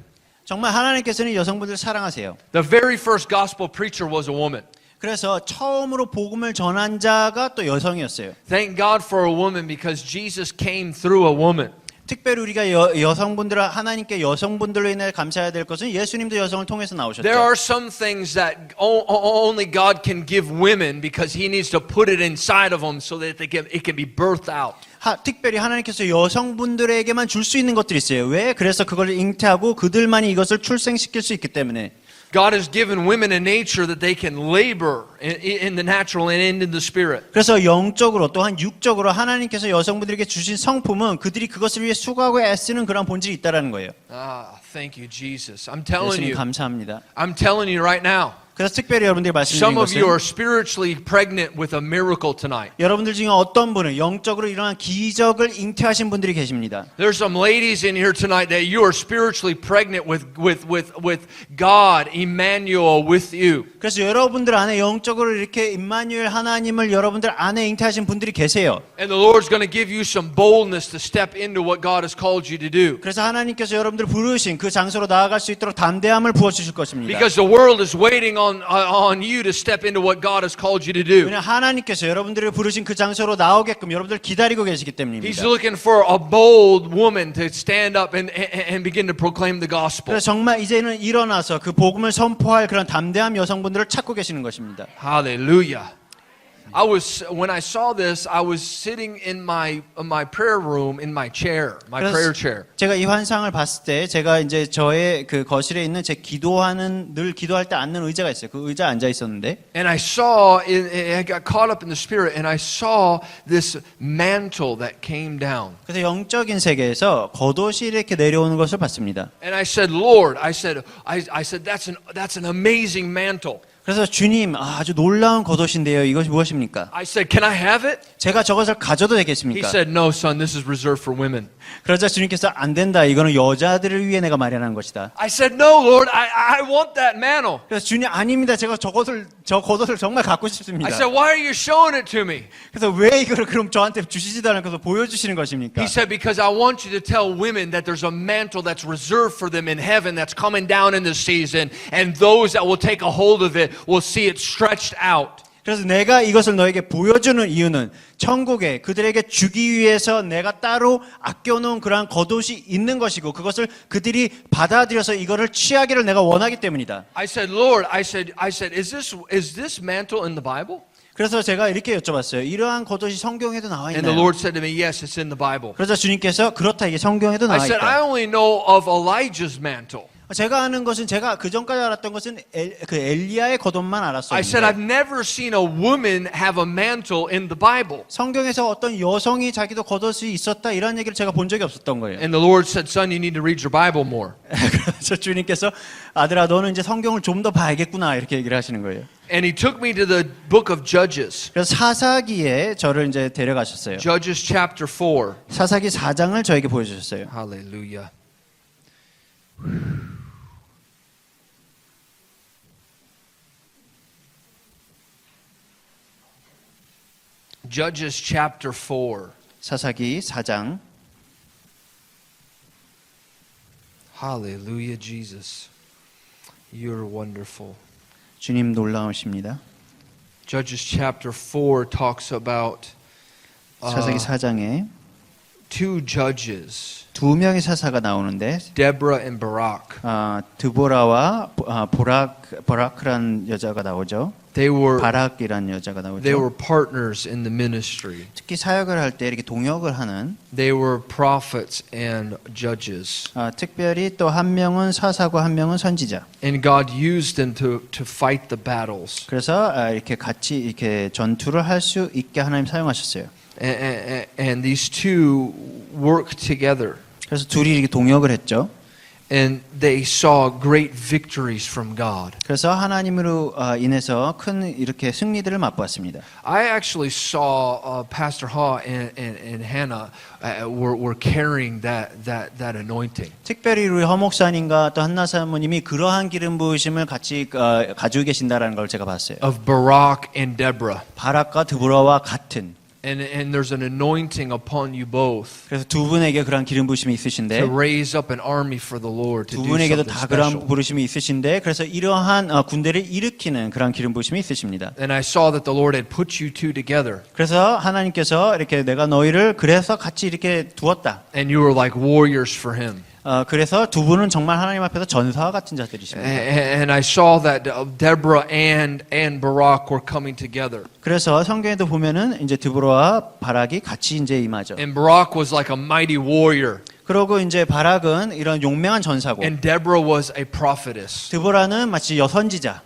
정말 하나님께서는 여성분들을 사랑하세요. The very first gospel preacher was a woman. 그래서 처음으로 복음을 전한 자가 또 여성이었어요. Thank God for a woman because Jesus came through a woman. 특별히 우리가 여성분들을 하나님께 여성분들로 인해 감사해야 될 것은 예수님도 여성을 통해서 나오셨죠. There are some things that only God can give women because He needs to put it inside of them so that it can be birthed out. 특별히 하나님께서 여성분들에게만 줄 수 있는 것들이 있어요. 왜? 그래서 그걸 잉태하고 그들만이 이것을 출생시킬 수 있기 때문에. God has given women a nature that they can labor in the natural and in the spirit. 그래서 영적으로 또한 육적으로 하나님께서 여성분들에게 주신 성품은 그들이 그것을 위해 수고하고 애쓰는 그런 본질이 있다라는 거예요. Thank you, Jesus. I'm telling 예수님 you. 감사합니다. I'm telling you right now. 그래서 특별히 여러분들이 말씀드린 Some of you are 것은 spiritually pregnant with a miracle tonight. 여러분들 중에 어떤 분은 영적으로 일어난 기적을 잉태하신 분들이 계십니다. There's some ladies in here tonight that you are spiritually pregnant with God, Emmanuel with you. 그래서 여러분들 안에 영적으로 이렇게 임마누엘 하나님을 여러분들 안에 잉태하신 분들이 계세요. And the Lord's going to give you some boldness to step into what God has called you to do. 그래서 하나님께서 여러분들 부르신 그 장소로 나아갈 수 있도록 담대함을 부어 주실 것입니다. Because the world is waiting on you to step into what God has called you to do. 왜냐 하나님께서 여러분들을 부르신 그 장소로 나오게끔 여러분들 기다리고 계시기 He's 때문입니다. looking for a bold woman to stand up and begin to proclaim the gospel. 그래서 정말 이제는 일어나서 그 복음을 선포할 그런 담대한 여성분들을 찾고 계시는 것입니다. Hallelujah. When I saw this, I was sitting in my prayer room in my chair, my prayer chair. 제가 이 환상을 봤을 때 제가 이제 저의 그 거실에 있는 제 늘 기도할 때 앉는 의자가 있어요. 그 의자에 앉아 있었는데 And I got caught up in the spirit and I saw this mantle that came down. 그래서 영적인 세계에서 겉옷이 이렇게 내려오는 것을 봤습니다. And I said, Lord, I said that's an amazing mantle. 그래서 주님 아주 놀라운 겉옷인데요. 이것이 무엇입니까? I said, can I have it? 제가 저것을 가져도 He 되겠습니까? said, no, son, this is reserved for women. 그러자 주님께서 안 된다. 이거는 여자들을 위해 내가 마련한 것이다. I said, no, Lord, I want that mantle. 그래서 주님 아닙니다. 제가 저 겉옷을 정말 갖고 싶습니다. I said, why are you showing it to me? 그래서 왜 이거를 그럼 저한테 주시지도 않고서 보여주시는 것입니까? He said, because I want you to tell women that there's a mantle that's reserved for them in heaven that's coming down in this season, and those that will take a hold of it will see it stretched out. 그래서 내가 이것을 너에게 보여주는 이유는 천국에 그들에게 주기 위해서 내가 따로 아껴놓은 그러한 겉옷이 있는 것이고 그것을 그들이 받아들여서 이거를 취하기를 내가 원하기 때문이다. I said, Lord, I said, is this mantle in the Bible? 그래서 제가 이렇게 여쭤봤어요. 이러한 겉옷이 성경에도 나와 And the 있나요? Lord said to me, yes, it's in the Bible. 그래서 주님께서 그렇다 이게 성경에도 I 나와 said, I 있다. only know of Elijah's mantle. 제가 아는 것은 제가 그 전까지 알았던 것은 그 엘리야의 겉옷만 I said, I've 알았었는데 never seen a woman have a mantle in the Bible. 성경에서 어떤 여성이 자기도 겉옷이 있었다 이런 얘기를 제가 본 적이 없었던 거예요. And the Lord said, son, you need to read your Bible more. 그래서 주님께서 아들아 너는 이제 성경을 좀 더 봐야겠구나 이렇게 얘기를 하시는 거예요. And he took me to the book of Judges. 그래서 사사기에 저를 이제 데려가셨어요. Judges chapter 4. 사사기 4장을 저에게 보여주셨어요. Hallelujah. Judges chapter 4. 사사기 4장. Hallelujah, Jesus. You're wonderful. 주님 놀라우십니다. Judges chapter 4 talks about 사사기 4장에 two judges, 두 명의 사사가 나오는데 Deborah and Barak. 드보라와 보라크란 여자가 나오죠. 바락이란 여자가 They 나오죠. were partners in the ministry. 특히 사역을 할 때 이렇게 동역을 하는 They were prophets and judges. 특별히 또 한 명은 사사고 한 명은 선지자. And God used them to fight the battles. 그래서 이렇게 같이 이렇게 전투를 할 수 있게 하나님 사용하셨어요. And these two worked together. 그래서 둘이 이렇게 동역을 했죠. And they saw great victories from God. 그래서 하나님으로 인해서 큰 이렇게 승리들을 맛보았습니다. I actually saw Pastor Ha and Hannah were carrying that anointing. 특별히 우리 허 목사님과 또 한나 사모님이 그러한 기름 부으심을 같이 가지고 계신다라는 걸 제가 봤어요. Of Barak and Deborah. 바락과 드보라와 같은. And there's an anointing upon you both. 그래서 두 분에게 그런 기름 부으심이 있으신데 To raise up an army for the Lord to 두 do 분에게도 something 다 그런 special. 부르심이 있으신데 그래서 이러한 군대를 일으키는 그런 기름 부으심이 있으십니다. And I saw that the Lord had put you two together. 그래서 하나님께서 이렇게 내가 너희를 그래서 같이 이렇게 두었다. And you were like warriors for Him. 그래서 두 분은 정말 하나님 앞에서 전사와 같은 자들이십니다. And I saw that Deborah and Barak were coming together. 그래서 성경에도 보면은 이제 드보라와 바락이 같이 이제 임하죠. And Barak was like a mighty warrior. 그러고 이제 바락은 이런 용맹한 전사고, And Deborah was a prophetess. 드보라는 마치 여선지자.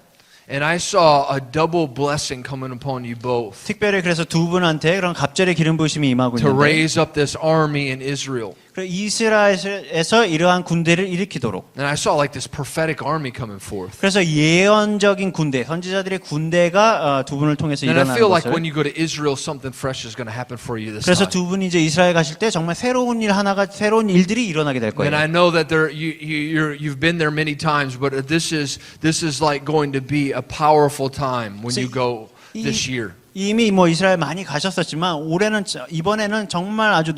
And I saw a double blessing coming upon you both. 특별히 그래서 두 분한테 그런 갑절의 기름 부으심이 임하고 To 있는데, raise up this army in Israel. 이스라엘에서 이러한 군대를 일으키도록. And I saw like this prophetic army coming forth. 그래서 예언적인 군대, 선지자들의 군대가 두 분을 통해서 And I 일어나는 feel like when 것을. you go to Israel, something fresh is going to happen for you this 그래서 time. 두 분이 이제 이스라엘 가실 때 정말 새로운 새로운 일들이 일어나게 될 And I 거예요. know that you've been there many times, but this is like going to be a powerful time when you go this year. 이미 뭐 이스라엘 많이 가셨었지만 이번에는 정말 아주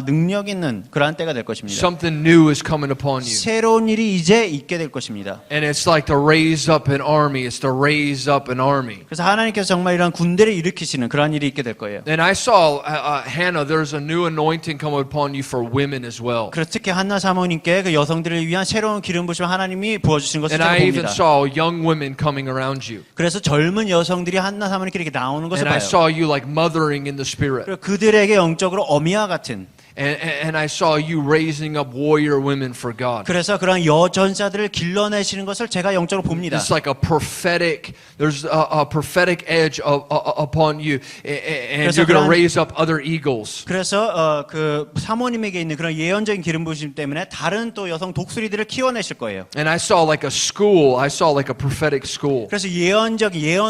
능력 있는 그러한 때가 될 것입니다. Something new is coming upon you. 새로운 일이 이제 있게 될 것입니다. And it's like to raise up an army. It's to raise up an army. 그래서 하나님께서 정말 이런 군대를 일으키시는 그러한 일이 있게 될 거예요. And I saw Hannah, there's a new anointing come upon you for women as well. 그래서 특히 한나 사모님께 그 여성들을 위한 새로운 기름 부심을 하나님이 부어주신 것을 And 제가 I even 봅니다. saw young women coming around you. 그래서 젊은 여성들이 한나 사모님께 이렇게 나오는 것을 And I 봐요. saw you like mothering in the spirit. 그리고 그들에게 영적으로 어미와 같은 And I saw you raising up warrior women for God. 그래서 그런 여전사들을 길러내시는 것을 제가 영적으로 봅니다. It's like a prophetic, there's a prophetic edge upon you. And you're going to raise up other eagles. 그래서 그 사모님에게 있는 그런 예언적인 기름 부심 때문에 다른 또 여성 독수리들을 키워내실 거예요. And I saw like a school, I saw like a prophetic school. 그래서 예언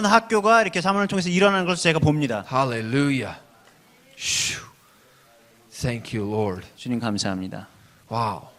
학교가 이렇게 사모님을 통해서 일어나는 것을 제가 봅니다. Hallelujah. Shoo. Thank you, Lord. 주님 감사합니다. Wow.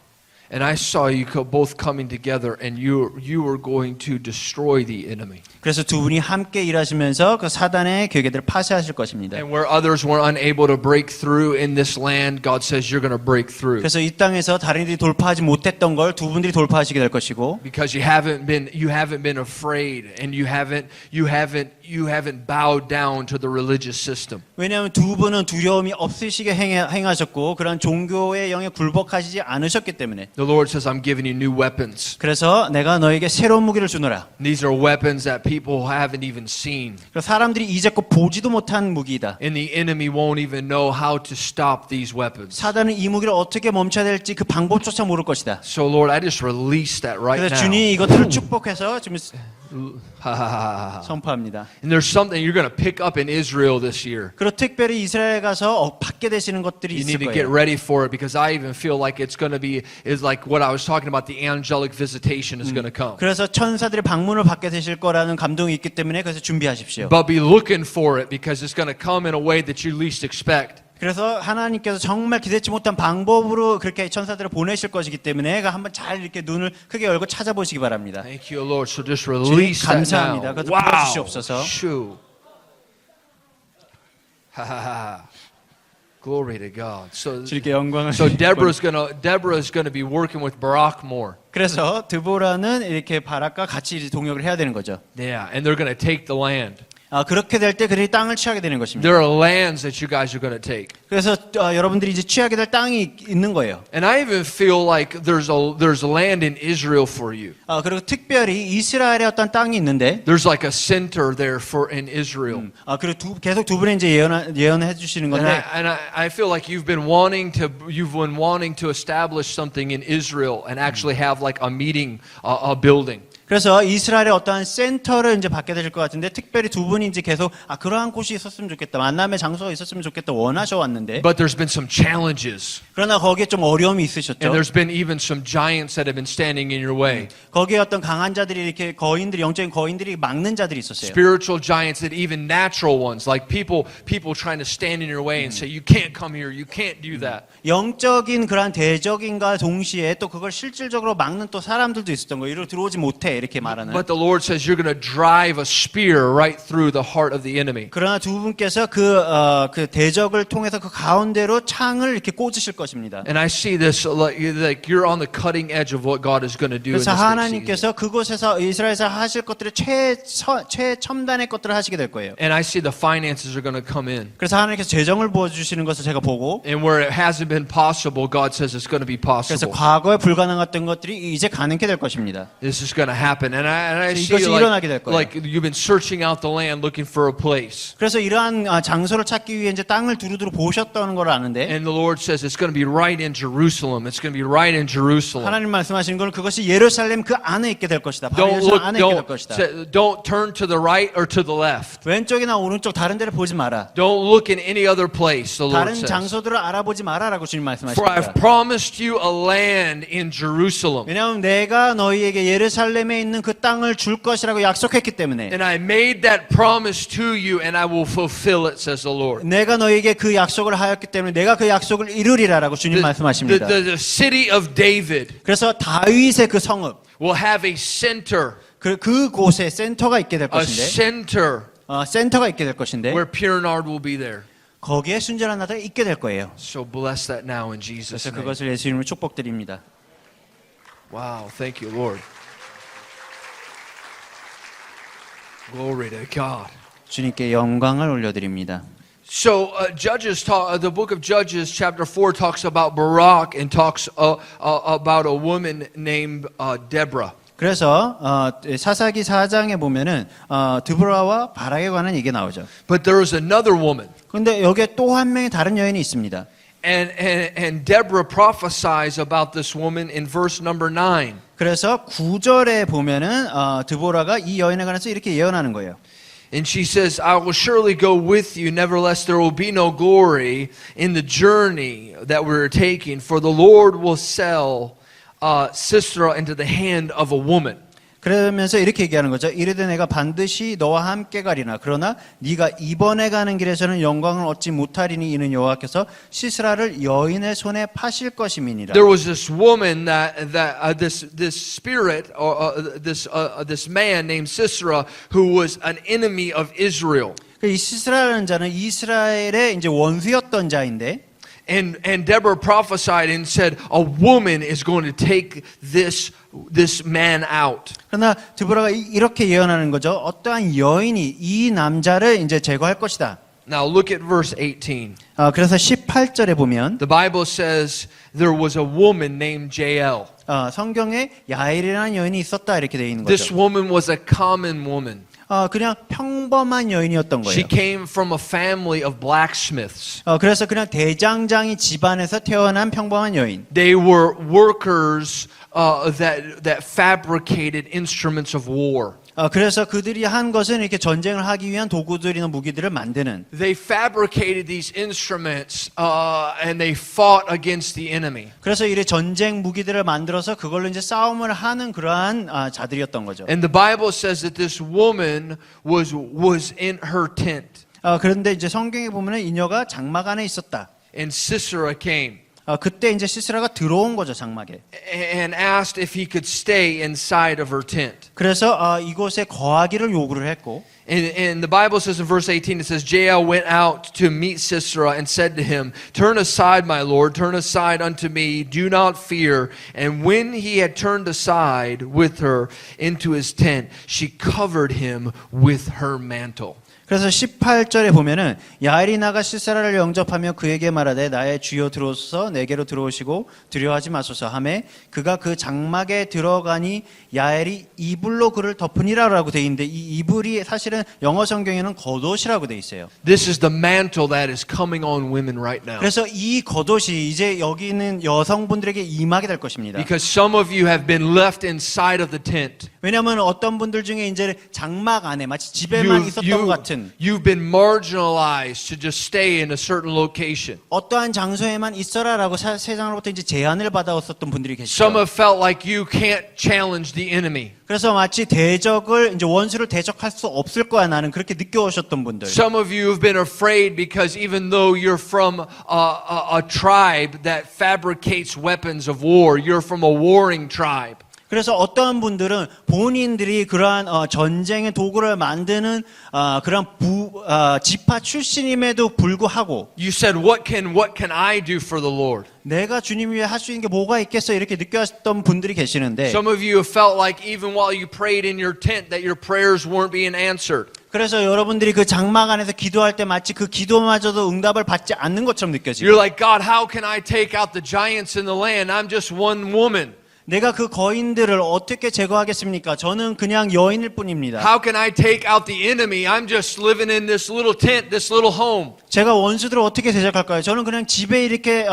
And I saw you both coming together and you were going to destroy the enemy. 그래서 두 분이 함께 일하시면서 그 사단의 계획들을 파쇄하실 것입니다. And where others were unable to break through in this land, God says you're going to break through. 그래서 이 땅에서 다른 이들이 돌파하지 못했던 걸 두 분들이 돌파하시게 될 것이고 Because you haven't been afraid and you haven't bowed down to the religious system. 왜냐하면 두 분은 두려움이 없으시게 행하셨고 그런 종교의 영에 굴복하시지 않으셨기 때문에 The Lord says, I'm giving you new weapons. 그래서 내가 너에게 새로운 무기를 주노라. These are weapons that people haven't even seen. 사람들이 이제껏 보지도 못한 무기이다. And the enemy won't even know how to stop these weapons. 사단은 이 무기를 어떻게 멈춰야 될지 그 방법조차 모를 것이다. So Lord, I just release that right 그래서 now. 주님이 이것들을 축복해서 지금 Ha, ha, ha, ha. 선포합니다. And there's something you're going to pick up in Israel this year. 그리고 특별히 이스라엘 가서 받게 되시는 것들이 You 있을 need to get 거예요. ready for it because I even feel like it's going to be is like what I was talking about. The angelic visitation is going to come. 그래서 천사들의 방문을 받게 되실 거라는 감동이 있기 때문에 그래서 준비하십시오. But be looking for it because it's going to come in a way that you least expect. 그래서 하나님께서 정말 기대치 못한 방법으로 그렇게 천사들을 보내실 것이기 때문에 한번 잘 이렇게 눈을 크게 열고 찾아보시기 바랍니다. Thank you, Lord. So just release that 감사합니다. now. 그것도 Wow. 풀어주시옵소서. Shoo. Ha ha ha. Glory to God. So 주님께 영광을. Deborah's gonna be working with Barak more. 그래서 드보라는 이렇게 바락과 같이 이제 동역을 해야 되는 거죠. Yeah, and they're gonna take the land. 그렇게 될 때 그들이 땅을 취하게 되는 것입니다. There are lands that you guys are gonna take. 그래서 여러분들이 이제 취하게 될 땅이 있는 거예요. And I even feel like there's land in Israel for you. 그리고 특별히 이스라엘의 어떤 땅이 있는데 There's like a center there for in Israel. 그리고 계속 두 분이 이제 예언해 주시는 And 건데 I feel like you've been wanting to establish something in Israel and actually have like a meeting, a building. 그래서 이스라엘의 어떠한 센터를 이제 받게 되실 것 같은데 특별히 두 분이 이제 계속 그러한 곳이 있었으면 좋겠다. 만남의 장소가 있었으면 좋겠다 원하셔 왔는데 But there's been some challenges. 그러나 거기에 좀 어려움이 And 있으셨죠. there's been even some giants that have been standing in your way. 거기에 어떤 강한 자들이 이렇게 영적인 거인들이 막는 자들이 있었어요. Spiritual giants and even natural ones, like people trying to stand in your way and say, you can't come here, you can't do that. 영적인 그러한 대적인과 동시에 또 그걸 실질적으로 막는 또 사람들도 있었던 거예요. 이리로 들어오지 못해 이렇게 말하는. But the Lord says you're going to drive a spear right through the heart of the enemy. 그러나 두 분께서 그 대적을 통해서 그 가운데로 창을 이렇게 꽂으실 것입니다. And I see this like you're on the cutting edge of what God is going to do in this 그래서 next season. 하나님께서 그곳에서 이스라엘에서 하실 것들을 최첨단의 것들을 하시게 될 거예요. And I see the finances are going to come in. 그래서 하나님께서 재정을 부어주시는 것을 제가 보고 And where it hasn't been possible, God says it's going to be 그래서 possible. 과거에 불가능했던 것들이 이제 가능하게 될 것입니다. This is going to happen. And I see 이것이 일어나게 될 거예요. like you've been searching out the land looking for a place. 그래서 이러한 장소를 찾기 위해 이제 땅을 두루두루 보셨다는 걸 아는데 And the Lord says it's going to be right in Jerusalem. It's going to be right in Jerusalem. 하나님 말씀하시는 건 그것이 예루살렘 그 안에 있게 될 것이다. 바로 예루살렘 안에 있게 될 것이다. Don't turn to the right or to the left. 왼쪽이나 오른쪽 다른 데를 보지 마라. Don't look in any other place, the Lord 다른 says. 장소들을 알아보지 마라라고 주님 For 말씀하십니다. I've promised you a land in Jerusalem. 왜냐하면 내가 너희에게 예루살렘에 있는 그 땅을 줄 것이라고 약속했기 때문에 And I made that promise to you and I will fulfill it, says the Lord. 내가 너희에게 그 약속을 하였기 때문에 내가 그 약속을 이루리라라고 주님 말씀하십니다. The city of David 그래서 다윗의 그 성읍 will have a center, 그곳에 센터가 있게 될 a 것인데 center 센터가 있게 될 것인데 where pure nard will be there. 거기에 순전한 나다가 있게 될 거예요. So bless that now in Jesus' 그래서 name. 그것을 예수 이름으로 축복드립니다. Wow, thank you, Lord. Glory to God. 주님께 영광을 올려드립니다. So the book of Judges, chapter 4, talks about Barak and talks about a woman named Deborah. 그래서 사사기 4장에 보면은 드보라와 바락에 관한 얘기가 나오죠. But there was another woman, 그런데 여기에 또 한 명의 다른 여인이 있습니다. and Deborah prophesies about this woman in verse number 9. 그래서 9절에 보면은 드보라가 이 여인에 관해서 이렇게 예언하는 거예요. And she says, I will surely go with you, nevertheless there will be no glory in the journey that we're taking, for the Lord will sell Sisera into the hand of a woman. 그러면서 이렇게 얘기하는 거죠. 이르되 내가 반드시 너와 함께 가리나 그러나 네가 이번에 가는 길에서는 영광을 얻지 못하리니 이는 여호와께서 시스라를 여인의 손에 파실 것임이니라. There was this woman this spirit or this man named Sisera who was an enemy of Israel. 이 시스라라는 자는 이스라엘의 이제 원수였던 자인데. And Deborah prophesied and said, a woman is going to take this man out. 그러나 드보라가 이렇게 예언하는 거죠. 어떠한 여인이 이 남자를 이제 제거할 것이다. Now look at verse 18. 그래서 18절에 보면 The Bible says there was a woman named Jael. 성경에 야엘이라는 여인이 있었다 이렇게 되어 있는 This 거죠. woman was a common woman. 그냥 평범한 여인이었던 She 거예요. came from a family of blacksmiths. 그래서 그냥 대장장이 집안에서 태어난 평범한 여인. They were workers that fabricated instruments of war. 그래서 그들이 한 것은 이렇게 전쟁을 하기 위한 도구들이나 무기들을 만드는. They fabricated these instruments and they fought against the enemy. 그래서 이래 전쟁 무기들을 만들어서 그걸로 이제 싸움을 하는 그러한 자들이었던 거죠. And the Bible says that this woman was in her tent. 그런데 이제 성경에 보면은 이녀가 장막 안에 있었다. And Sisera came 그때 이제 시스라가 들어온 거죠, 장막에. and asked if he could stay inside of her tent. 그래서 이곳에 거하기를 요구를 했고. And the Bible says in verse 18, it says, Jael went out to meet Sisera and said to him, Turn aside, my lord, turn aside unto me, do not fear. And when he had turned aside with her into his tent, she covered him with her mantle. 그래서 18절에 보면은 야엘이 나가 시스라를 영접하며 그에게 말하되 나의 주여 들어오소서 내게로 들어오시고 두려워하지 마소서 하매 그가 그 장막에 들어가니 야엘이 이불로 그를 덮으니라라고 돼 있는데 이 이불이 사실은 영어 성경에는 겉옷이라고 돼 있어요. This is the mantle that is coming on women right now. 그래서 이 겉옷이 이제 여기 있는 여성분들에게 임하게 될 것입니다. Because some of you have been left inside of the tent. 왜냐하면 어떤 분들 중에 이제 장막 안에 마치 집에만 있었던 것 같은 You've been marginalized to just stay in a certain location. 어떠한 장소에만 있어라라고 세상으로부터 이제 제한을 받아왔었던 분들이 Some 계시죠. have felt like you can't challenge the enemy. 그래서 마치 대적을 이제 원수를 대적할 수 없을 거야 나는 그렇게 느껴오셨던 분들. Some of you have been afraid because even though you're from a tribe that fabricates weapons of war, you're from a warring tribe. 그래서 어떠한 분들은 본인들이 그러한 전쟁의 도구를 만드는 그런 지파 출신임에도 불구하고 You said, what can I do for the Lord? 내가 주님 위해 할 수 있는 게 뭐가 있겠어 이렇게 느꼈던 분들이 계시는데 Some of you have felt like even while you prayed in your tent that your prayers weren't being answered. 그래서 여러분들이 그 장막 안에서 기도할 때 마치 그 기도마저도 응답을 받지 않는 것처럼 느껴지고 You're like, God, how can I take out the giants in the land? I'm just one woman. 내가 그 거인들을 어떻게 제거하겠습니까? 저는 그냥 여인일 뿐입니다. How can I take out the enemy? I'm just living in this little tent, this little home. 제가 원수들을 어떻게 대적할까요? 저는 그냥 집에 이렇게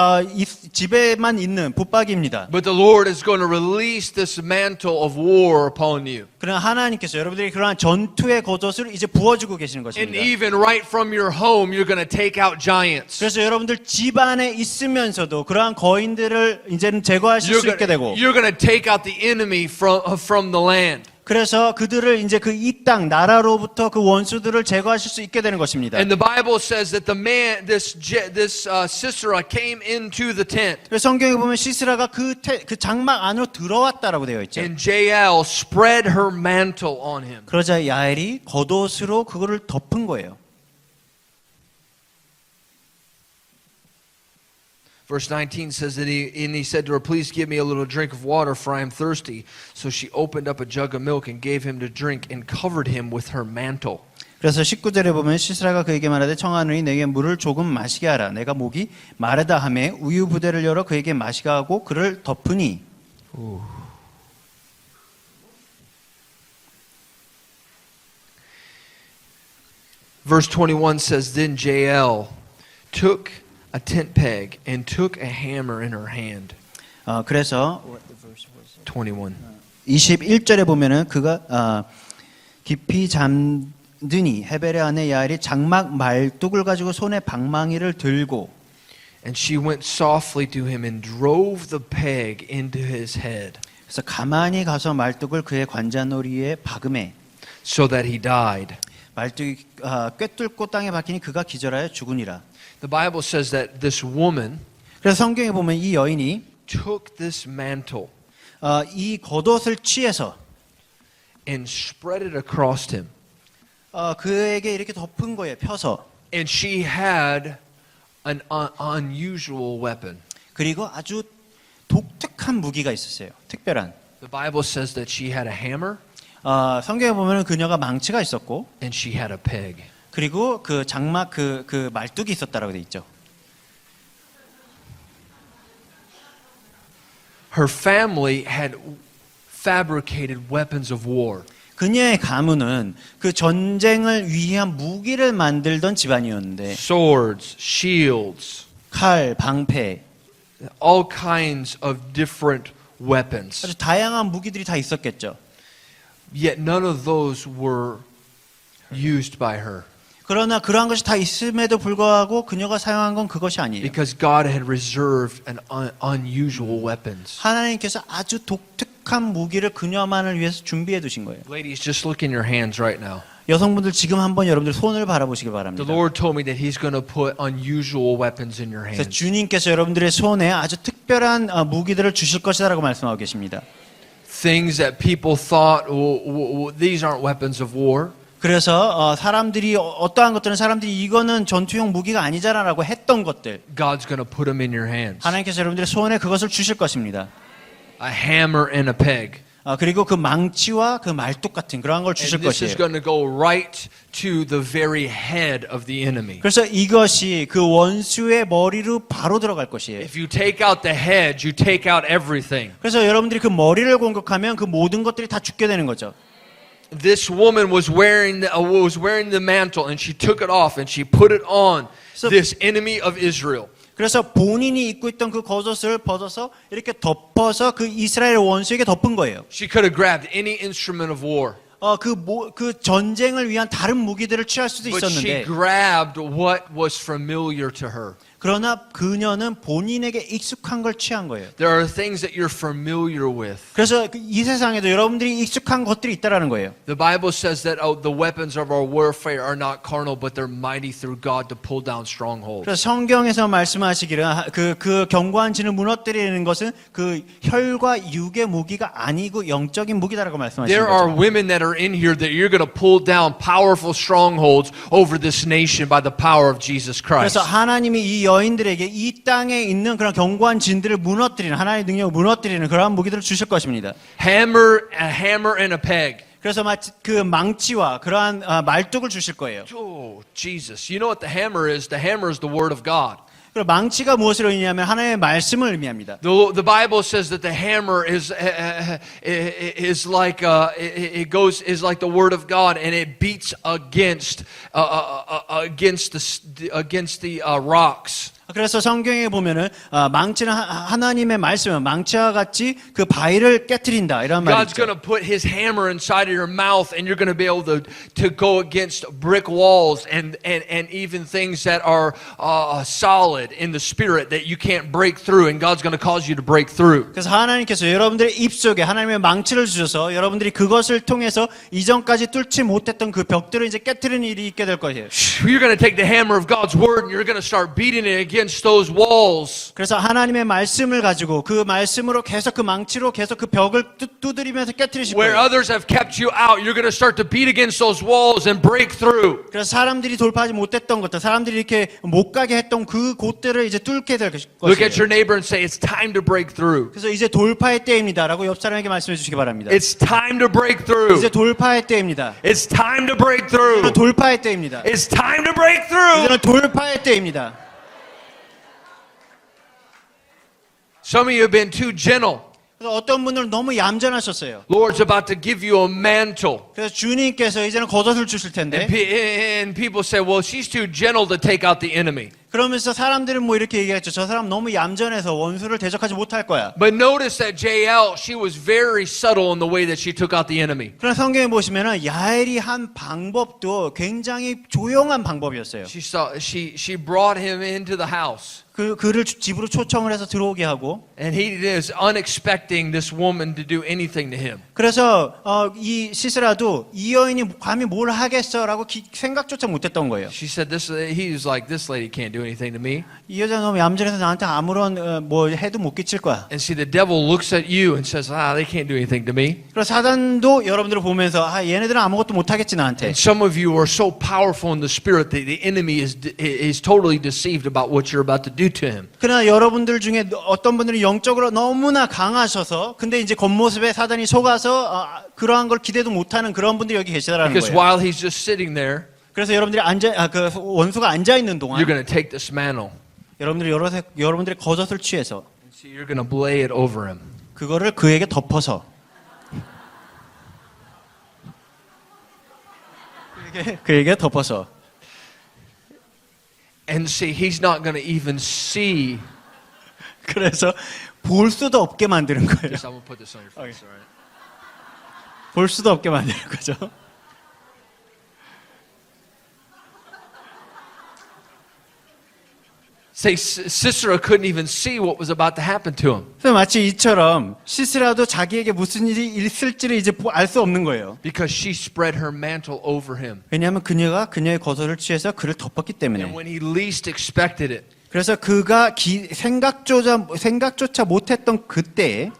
집에만 있는 붙박이입니다. But the Lord is going to release this mantle of war upon you. 그러나 하나님께서 여러분들이 그러한 전투의 겉옷을 이제 부어주고 계시는 And 것입니다. even right from your home, you're going to take out giants. 그래서 여러분들 집 안에 있으면서도 그러한 거인들을 이제는 제거하실 수 있게 되고 You're going to take out the enemy from the land. 그래서 그들을 이제 그 이 땅 나라로부터 그 원수들을 제거하실 수 있게 되는 것입니다. And the Bible says that the man, this Sisera, came into the tent, 그래서 성경에 보면 시스라가 그 장막 안으로 들어왔다라고 되어 있죠. and Jael spread her mantle on him. 그러자 야엘이 겉옷으로 그거를 덮은 거예요. Verse 19 says that he said to her, "Please give me a little drink of water, for I am thirsty." So she opened up a jug of milk and gave him to drink and covered him with her mantle. 그래서 19절에 보면 시스라가 그에게 말하되 청하노니 내게 물을 조금 마시게 하라. 내가 목이 마르다 하매 우유 부대를 열어 그에게 마시게 하고 그를 덮으니. Verse 21 says, Then Jael took a tent peg and took a hammer in her hand. 그래서 21. 21절에 보면은 그가 깊이 잠드니 헤벨의 아내 야엘이 장막 말뚝을 가지고 손에 방망이를 들고 And she went softly to him and drove the peg into his head, 그래서 가만히 가서 말뚝을 그의 관자놀이에 박음해 so that he died. 말뚝이 꿰뚫고 땅에 박히니 그가 기절하여 죽으니라. The Bible says that this woman 그래서 성경에 보면 이 여인이 took this mantle 이 겉옷을 취해서 and spread it across him. 그에게 이렇게 덮은 거예요. 펴서. And she had an unusual weapon. 그리고 아주 독특한 무기가 있었어요. 특별한. The Bible says that she had a hammer 성경에 보면 그녀가 망치가 있었고 and she had a peg. 그리고 그 장막 그 말뚝이 있었다라고 돼 있죠. Her family had fabricated weapons of war. 그녀의 가문은 그 전쟁을 위한 무기를 만들던 집안이었는데 Swords, shields, 칼, 방패 all kinds of different weapons. 아주 다양한 무기들이 다 있었겠죠. Yet none of those were used by her. 그러나 그러한 것이 다 있음에도 불구하고 그녀가 사용한 건 그것이 아니에요. Because God had reserved an unusual weapons. 하나님께서 아주 독특한 무기를 그녀만을 위해서 준비해 두신 거예요. Ladies, just look in your hands right now. 여성분들 지금 한번 여러분들 손을 바라보시길 바랍니다. The Lord told me that He's going to put unusual weapons in your 그래서 hands. 주님께서 여러분들의 손에 아주 특별한 무기들을 주실 것이라고 말씀하고 계십니다. Things that people thought, these aren't weapons of war. 그래서 사람들이 어떠한 것들은 사람들이 이거는 전투용 무기가 아니잖아라고 했던 것들 God's going to put them in your hands. 하나님께서 여러분들의 손에 그것을 주실 것입니다. A hammer and a peg. 그리고 그 망치와 그 말뚝 같은 그러한 걸 주실 And this is 것이에요. going to go right to the very head of the enemy. 그래서 이것이 그 원수의 머리로 바로 들어갈 것이에요. If you take out the head, you take out everything. 그래서 여러분들이 그 머리를 공격하면 그 모든 것들이 다 죽게 되는 거죠. This woman was wearing the mantle, and she took it off and she put it on So- this enemy of Israel. 그래서 본인이 입고 있던 그 겉옷을 벗어서 이렇게 덮어서 그 이스라엘 원수에게 덮은 거예요. She could have grabbed any instrument of war, 그 전쟁을 위한 다른 무기들을 취할 수도 but she 있었는데 grabbed what was familiar to her. 그러나 그녀는 본인에게 익숙한 걸 취한 거예요. There are things that you're familiar with. 그래서 이 세상에도 여러분들이 익숙한 것들이 있다라는 거예요. The Bible says that the weapons of our warfare are not carnal, but they're mighty through God to pull down strongholds. 그래서 성경에서 말씀하시기를 그 견고한 진을 무너뜨리는 것은 그 혈과 육의 무기가 아니고 영적인 무기다라고 말씀하시는 There are 거죠. women that are in here that you're going to pull down powerful strongholds over this nation by the power of Jesus Christ. 그래서 하나님이 이 여인들에게 이 땅에 있는 그런 견고한 진들을 무너뜨리는 하나님의 능력을 무너뜨리는 그러한 무기들을 주실 것입니다. A hammer and a peg. 그래서 마치 그 망치와 그러한 말뚝을 주실 거예요. Oh, Jesus. You know what the hammer is? The hammer is the word of God. 그리고 망치가 무엇을 의미하면 하나님의 말씀을 의미합니다. The Bible says that the hammer is like the word of God, and it beats against the rocks. 그래서 성경에 보면은 망치는 하나님의 말씀은 망치와 같이 그 바위를 깨트린다 이런 말이 God's 있죠. going to put His hammer inside of your mouth, and you're going to be able to go against brick walls and even things that are solid in the spirit that you can't break through, and God's going to cause you to break through. 그래서 하나님께서 여러분들의 입속에 하나님의 망치를 주셔서 여러분들이 그것을 통해서 이전까지 뚫지 못했던 그 벽들을 이제 깨트리는 일이 있게 될 거예요. You're going to take the hammer of God's word, and you're going to start beating it against those walls. 그래서 하나님의 말씀을 가지고 그 말씀으로 계속 그 망치로 계속 그 벽을 두드리면서 깨트리실 Where 거예요. others have kept you out, you're going to start to beat against those walls and break through. 그래서 사람들이 돌파하지 못했던 것들, 사람들이 이렇게 못 가게 했던 그 곳들을 이제 뚫게 될 Look at your 것이에요. neighbor and say, it's time to break through. 그래서 이제 돌파의 때입니다라고 옆 사람에게 말씀해 주시기 바랍니다. It's time to break through. 이제 돌파의 때입니다. It's time to break through. 이제는 돌파의 때입니다. It's time to break through. 이제는 돌파의 때입니다. Some of you have been too gentle. 그래서 어떤 분들은 너무 얌전하셨어요. Lord's about to give you a mantle. 그래서 주님께서 이제는 겉옷을 주실 텐데 And people say, well, she's too gentle to take out the enemy. 그러면서 사람들은 뭐 이렇게 얘기했죠. 저 사람 너무 얌전해서 원수를 대적하지 못할 거야. But notice that Jael, she was very subtle in the way that she took out the enemy. 그러나 성경에 보시면은 야엘이 한 방법도 굉장히 조용한 방법이었어요. She brought him into the house. 그를 집으로 초청을 해서 들어오게 하고 And he is unexpecting this woman to do anything to him. 그래서 이 시스라도 이 여인이 감히 뭘 하겠어라고 생각조차 못했던 거예요. She said, he was like, this lady can't do anything to me. 이 여자 너무 얌전해서 나한테 아무런 뭐 해도 못 끼칠 거야. And see, the devil looks at you and says, they can't do anything to me. 그래서 사단도 여러분들을 보면서 얘네들은 아무것도 못 하겠지 나한테. And some of you are so powerful in the spirit that the enemy is totally deceived about what you're about to do to him. 그러나 여러분들 중에 어떤 분들은 영적으로 너무나 강하셔서 근데 이제 겉모습에 사단이 속아서 그러한 걸 기대도 못하는 그런 분들이 여기 계시다라는 Because 거예요. while he's just sitting there, 그래서 여러분들이 그 원수가 앉아 있는 동안 you're going to take this mantle. 여러분들의 겉옷을 취해서 See, you're going to lay it over him. 그거를 그에게 덮어서 그에게 덮어서 And see, he's not going to even see. 그래서 볼 수도 없게 만드는 거예요. Yes, I'm going to put this on your face, all right? 볼 수도 없게 만드는 거죠. Say, Sisera couldn't even see what was about to happen to him. 그래서 마치 이처럼 시스라도 자기에게 무슨 일이 있을지를 이제 알 수 없는 거예요. Because she spread her mantle over him. 왜냐하면 그녀가 그녀의 겉옷을 취해서 그를 덮었기 때문에. And when he least expected it, 그래서 그가 생각조차 못했던 그때에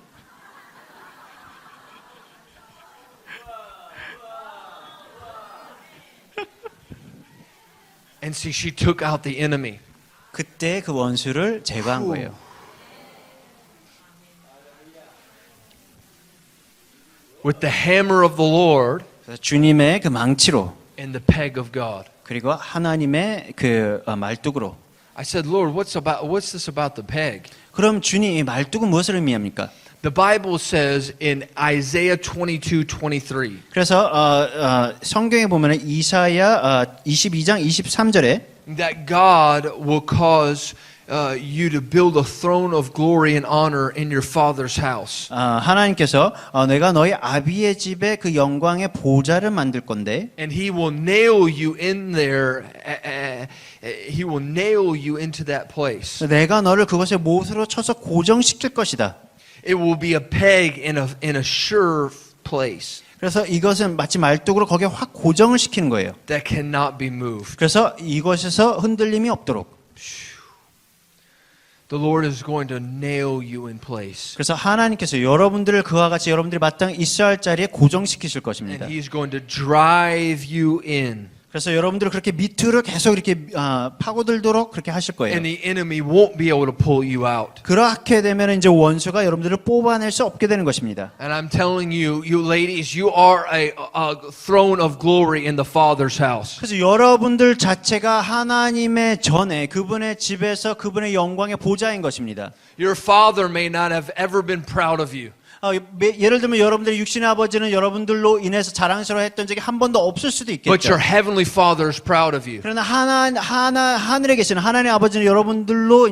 and see, she took out the enemy. 그때 그 원수를 제거한 거예요. With the hammer of the Lord 그래서 주님의 그 망치로 and the peg of God. 그리고 하나님의 그 말뚝으로. I said, Lord, what's this about the peg? 그럼 주님 이 말뚝은 무엇을 의미합니까? The Bible says in Isaiah 22:23. 그래서 성경에 보면은 이사야 22장 23절에 that God will cause you to build a throne of glory and honor in your father's house. 하나님께서 내가 너희 아비의 집에 그 영광의 보좌를 만들 건데 And he will nail you in there. He will nail you into that place. 내가 너를 그것에 못으로 쳐서 고정시킬 것이다. It will be a peg in a sure place 그래서 이것은 마치 말뚝으로 거기에 확 고정을 시키는 거예요. that cannot be moved. 그래서 이것에서 흔들림이 없도록. The Lord is going to nail you in place. 그래서 하나님께서 여러분들을 그와 같이 여러분들이 마땅히 있어야 할 자리에 고정시키실 And 것입니다. He's going to drive you in. 그래서 여러분들을 그렇게 밑으로 계속 이렇게 파고들도록 그렇게 하실 거예요. And the enemy won't be able to pull you out. 그렇게 되면 이제 원수가 여러분들을 뽑아낼 수 없게 되는 것입니다. And I'm telling you, you ladies, you are a throne of glory in the Father's house. 그래서 여러분들 자체가 하나님의 전에 그분의 집에서 그분의 영광의 보좌인 것입니다. Your father may not have ever been proud of you. 예를 들면 여러분들의 육신의 아버지는 여러분들로 인해서 자랑스러워했던 적이 한 번도 없을 수도 But your 있겠죠. heavenly Father is proud of you. 그러나 하늘에 계시는 하나님의 아버지는 여러분들로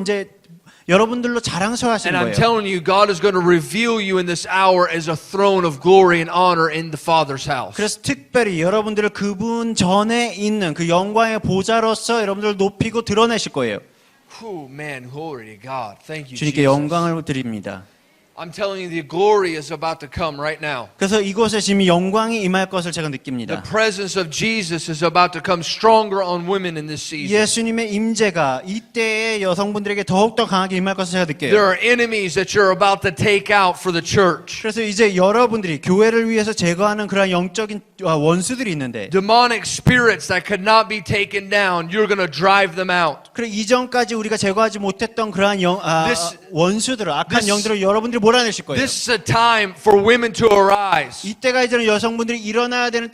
자랑스러워하시는 And I'm 거예요. telling you, God is going to reveal you in this hour as a throne of glory and honor in the Father's house. 그래서 특별히 여러분들을 그분 전에 있는 그 영광의 보좌로서 여러분들을 높이고 드러내실 거예요. Whew, man, glory to God. Thank you, 주님께 Jesus. 영광을 드립니다. I'm telling you, the glory is about to come right now. 그래서 이곳에 지금 영광이 임할 것을 제가 The 느낍니다. presence of Jesus is about to come stronger on women in this season. 예수님의 임재가 이때의 여성분들에게 더욱더 강하게 임할 것을 제가 There 느껴요. are enemies that you're about to take out for the church. 그래서 이제 여러분들이 교회를 위해서 제거하는 그런 영적인 원수들이 있는데 Demonic spirits that could not be taken down, you're going to drive them out. 그리고 이전까지 우리가 제거하지 못했던 그러한 원수들을 악한 this- 영들을 여러분들이 몰아내실 거예요. This is a time for women to arise. 이때가 이제는 여성분들이 일어나야 되는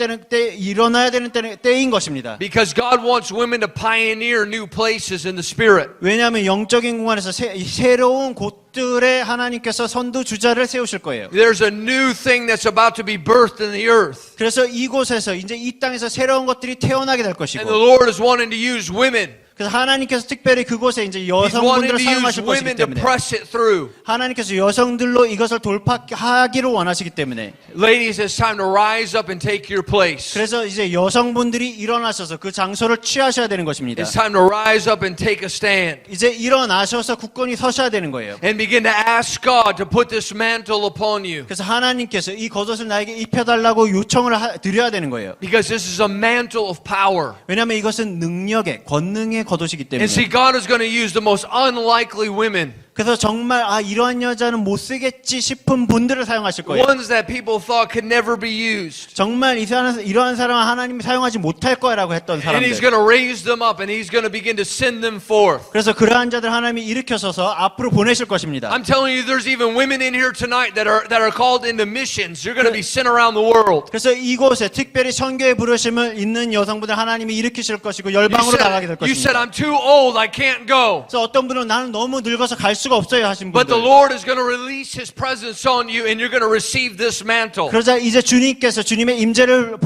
때인 것입니다. Because God wants women to pioneer new places in the Spirit. 왜냐하면 영적인 공간에서 새로운 곳들에 하나님께서 선두 주자를 세우실 거예요. There's a new thing that's about to be birthed in the earth. 그래서 이곳에서 이제 이 땅에서 새로운 것들이 태어나게 될 And 것이고, the Lord is wanting to use women. 그래서 하나님께서 특별히 그곳에 이제 He's wanting 여성분들을 to use 사용하실 것이기 women to 때문에 press it through. 하나님께서 여성들로 이것을 돌파하기를 원하시기 때문에 Ladies, it's time to rise up and take your place. 그래서 이제 여성분들이 일어나셔서 그 장소를 취하셔야 되는 것입니다. It's time to rise up and take a stand. 이제 일어나셔서 굳건히 서셔야 되는 거예요. And begin to ask God to put this mantle upon you. 그래서 하나님께서 이 겉옷을 나에게 입혀달라고 요청을 드려야 되는 거예요. Because this is a mantle of power. 왜냐하면 이것은 능력의 권능의 겉옷이기 And see, 때문에. God is going to use the most unlikely women. 그래서 정말 이러한 여자는 못 쓰겠지 싶은 분들을 사용하실 거예요. Ones that people thought could never be used. 정말 이러한 사람은 하나님이 사용하지 못할 거라고 했던 And He's 사람들. going to raise them up and He's going to begin to send them forth. 그래서 그러한 자들 하나님이 일으켜서서 앞으로 보내실 것입니다. I'm telling you, there's even women in here tonight that are called into missions. You're going to be sent around the world. 그래서 이곳에 특별히 선교의 부르심을 있는 여성분들 하나님이 일으키실 것이고 열방으로 나가게 될 You said, 것입니다. I'm too old, I can't go. 그래서 어떤 분은 나는 너무 늙어서 갈 수가 없어요 하신 But the 분들. Lord is going to release His presence on you and you're going to receive this mantle. 그러자 이제 주님께서 주님의 임재를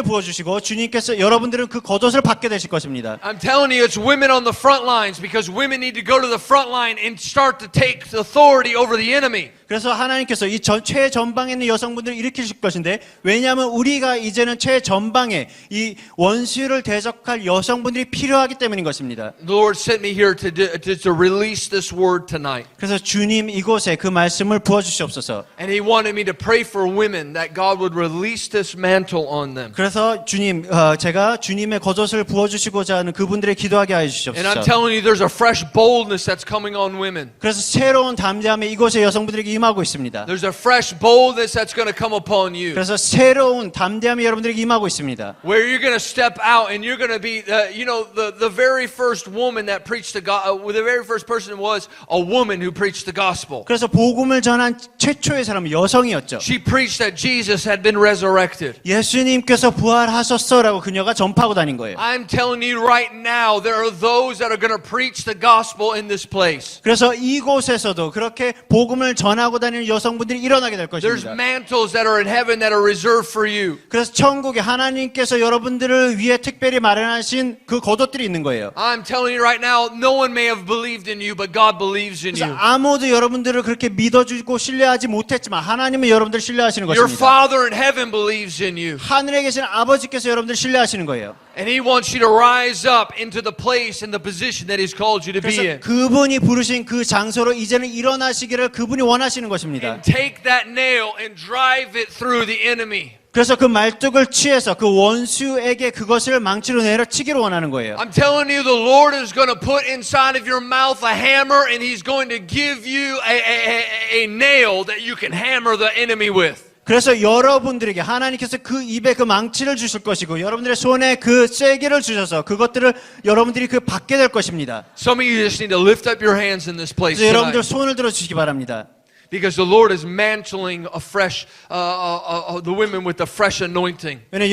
부어주시고 주님께서 여러분들은 그 겉옷을 받게 되실 것입니다. I'm telling you, it's women on the front lines because women need to go to the front line and start to take authority over the enemy. 그래서 하나님께서 이 최전방에 있는 여성분들을 일으키실 것인데 왜냐하면 우리가 이제는 최전방에 이 원수를 대적할 여성분들이 필요하기 때문인 것입니다. The Lord sent me here to release this word tonight. 그래서 주님 이곳에 그 말씀을 부어주시옵소서. And He wanted me to pray for women that God would release this mantle on them. 그래서 주님, 제가 주님의 겉옷을 부어주시고자 하는 그분들의 기도하게 하여 And I'm 주시옵소서. telling you, there's a fresh boldness that's coming on women. 그래서 새로운 담대함이 이곳에 여성분들에게 임하고 있습니다. There's a fresh boldness that's going to come upon you. 그래서 새로운 담대함이 여러분들에게 임하고 있습니다. Where you're going to step out and you're going to be, the very first woman that preached the gospel, the very first person was a woman who preached the gospel. 그래서 복음을 전한 최초의 사람은 여성이었죠. She preached that Jesus had been resurrected. 예수님께서 부활하셨어라고 그녀가 전파하고 다닌 거예요. I'm telling you right now, there are those that are going to preach the gospel in this place. 그래서 이곳에서도 그렇게 복음을 전하고 다니는 여성분들이 일어나게 될 There's 것입니다. mantles that are in heaven that are reserved for you. 그래서 천국에 하나님께서 여러분들을 위해 특별히 마련하신 그 겉옷들이 있는 거예요. I'm telling you right now, no one may have believed in you, but God believes in 그래서 you. 아무도 여러분들을 그렇게 믿어주고 신뢰하지 못했지만 하나님은 여러분들을 신뢰하시는 Your 것입니다. Father in heaven believes in you. 하늘에 계신 아버지께서 여러분들을 신뢰하시는 거예요. And He wants you to rise up into the place and the position that He's called you to be 그래서 in. 그분이 부르신 그 장소로 이제는 일어나시기를 그분이 원하시는 것입니다. And take that nail and drive it through the enemy. 그래서 그 말뚝을 취해서 그 원수에게 그것을 망치로 내려치기를 원하는 거예요. I'm telling you, the Lord is going to put inside of your mouth a hammer and He's going to give you a nail that you can hammer the enemy with. 그래서 여러분들에게 하나님께서 그 입에 그 망치를 주실 것이고 여러분들의 손에 그 쐐기를 주셔서 그것들을 여러분들이 그 받게 될 것입니다. Some of you just need to lift up your hands in this place 그래서 여러분들 tonight. 손을 들어 주시기 바랍니다. Because the Lord is mantling a fresh, the women with the fresh anointing. 왜냐하면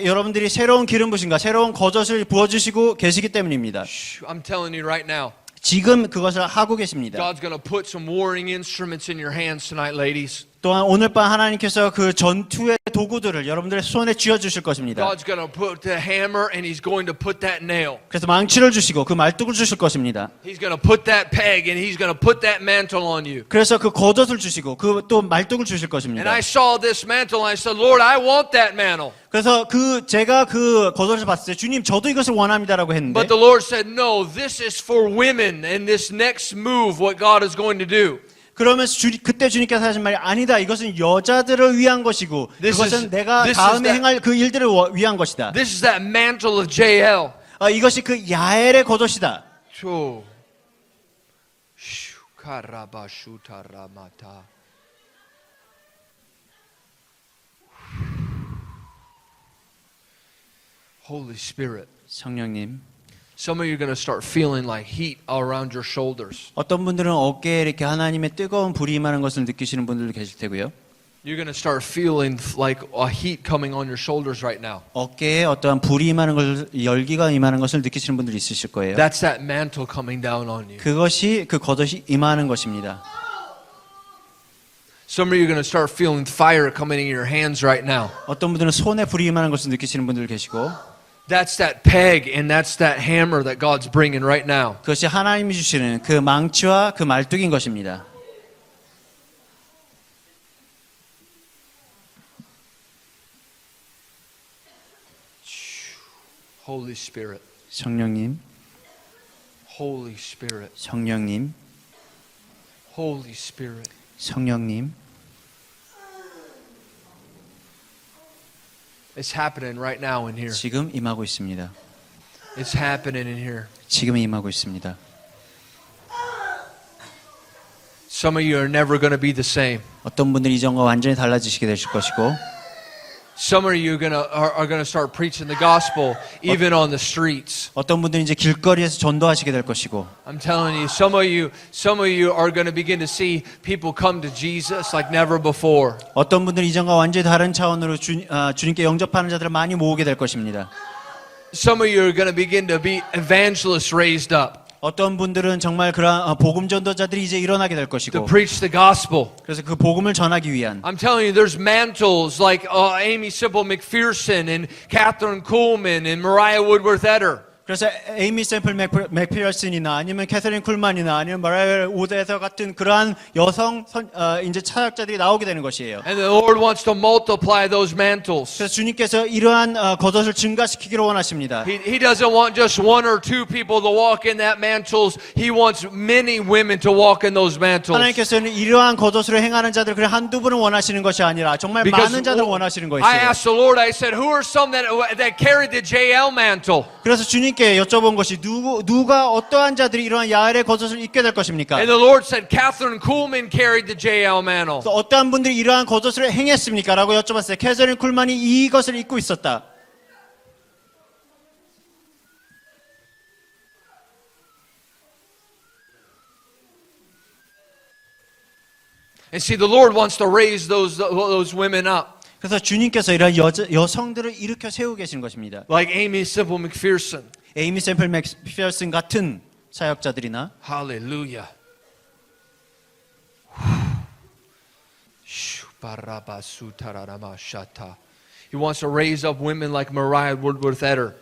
여러분들이 새로운 기름 부심과 새로운 겉옷을 부어주시고 계시기 때문입니다. I'm telling you right now. 지금 그것을 하고 계십니다. God's going to put some warring instruments in your hands tonight, ladies. 또한 오늘 밤 하나님께서 그 전투의 도구들을 여러분들의 손에 쥐어 주실 것입니다. God's going to put the hammer and He's going to put that nail. 그래서 망치를 주시고 그 말뚝을 주실 것입니다. He's going to put that peg and He's going to put that mantle on you. 그래서 그 겉옷을 주시고 그 또 말뚝을 주실 And 것입니다. I saw this mantle and I said, Lord, I want that mantle. 그래서 제가 그 겉옷을 봤을 때 주님 저도 이것을 원합니다라고 했는데 But the Lord said, no, this is for women and this next move, what God is going to do. 그러면서 그때 주님께서 하신 말이 아니다. 이것은 여자들을 위한 것이고 그것은 내가 다음에 행할 그 일들을 위한 것이다. This is that mantle of JL. 이것이 그 야엘의 겉옷이다. 초. 슈카라바슈타라마타. Holy Spirit. 성령님. Some of you are going to start feeling like heat all around your shoulders. 어떤 분들은 어깨에 이렇게 하나님의 뜨거운 불이 임하는 것을 느끼시는 분들도 계실 테고요. You're going to start feeling like a heat coming on your shoulders right now. 어깨에 어떠한 불이 임하는 것을 열기가 임하는 것을 느끼시는 분들이 있으실 거예요. That's that mantle coming down on you. 그것이 그 겉옷이 임하는 것입니다. Some of you are going to start feeling fire coming in your hands right now. 어떤 분들은 손에 불이 임하는 것을 느끼시는 분들 계시고 That's that peg and that's that hammer that God's bringing right now. 그것이 하나님이 주시는 그 망치와 그 말뚝인 것입니다. Holy Spirit. 성령님, Holy Spirit. 성령님, Holy Spirit. 성령님. It's happening right now in here. 지금 임하고 있습니다. It's happening in here. 지금 임하고 있습니다. Some of you are never going to be the same. 어떤 분들이 이전과 완전히 달라지시게 되실 것이고 Some of you are going to start preaching the gospel even on the streets. 어떤 분들은 이제 길거리에서 전도하시게 될 것이고 I'm telling you, some of you are going to begin to see people come to Jesus like never before. 어떤 분들은 이전과 완전히 다른 차원으로 주님께 영접하는 자들을 많이 모으게 될 것입니다. Some of you are going to begin to be evangelists raised up 어떤 분들은 정말 그런 복음 전도자들이 이제 일어나게 될 to 것이고 preach the gospel. 그래서 그 복음을 전하기 위한 I'm telling you, there's mantles like Amy Simple McPherson and Catherine Kuhlman and Mariah Woodworth Etter. 그래서 에이미 샘플 맥피어슨이나 아니면 캐서린 쿨만이나 아니면 마라이어 오데서 같은 그러한 여성 이제 차역자들이 나오게 되는 것이에요. And the Lord wants to multiply those mantles. 그래서 주님께서 이러한 겉옷을 증가시키기를 원하십니다. He doesn't want just one or two people to walk in that mantles. He wants many women to walk in those mantles. 하나님께서는 이러한 겉옷으로 행하는 자들 그래 한두 분을 원하시는 것이 아니라 정말 많은 자들을 원하시는 I 것이에요. asked the Lord, I said, who are some that carried the JL mantle? 그래서 주님께 여쭤본 것이 누가 어떠한 자들이 이러한 야엘의 겉옷을 입게 될 것입니까? And the Lord said, Catherine Kuhlman carried the JL mantle. 그래서 어떠한 분들이 이러한 겉옷을 행했습니까? 라고 여쭤봤어요. 캐서린 쿨만이 이것을 입고 있었다. And see, the Lord wants to raise those women up. 그래서 주님께서 이러한 여성들을 일으켜 세우고 계시는 것입니다. Like Amy Simple McPherson. 에이미 샘플 맥피어슨 같은 사역자들이나 Hallelujah. He wants to raise up women like Mariah Woodworth Etter.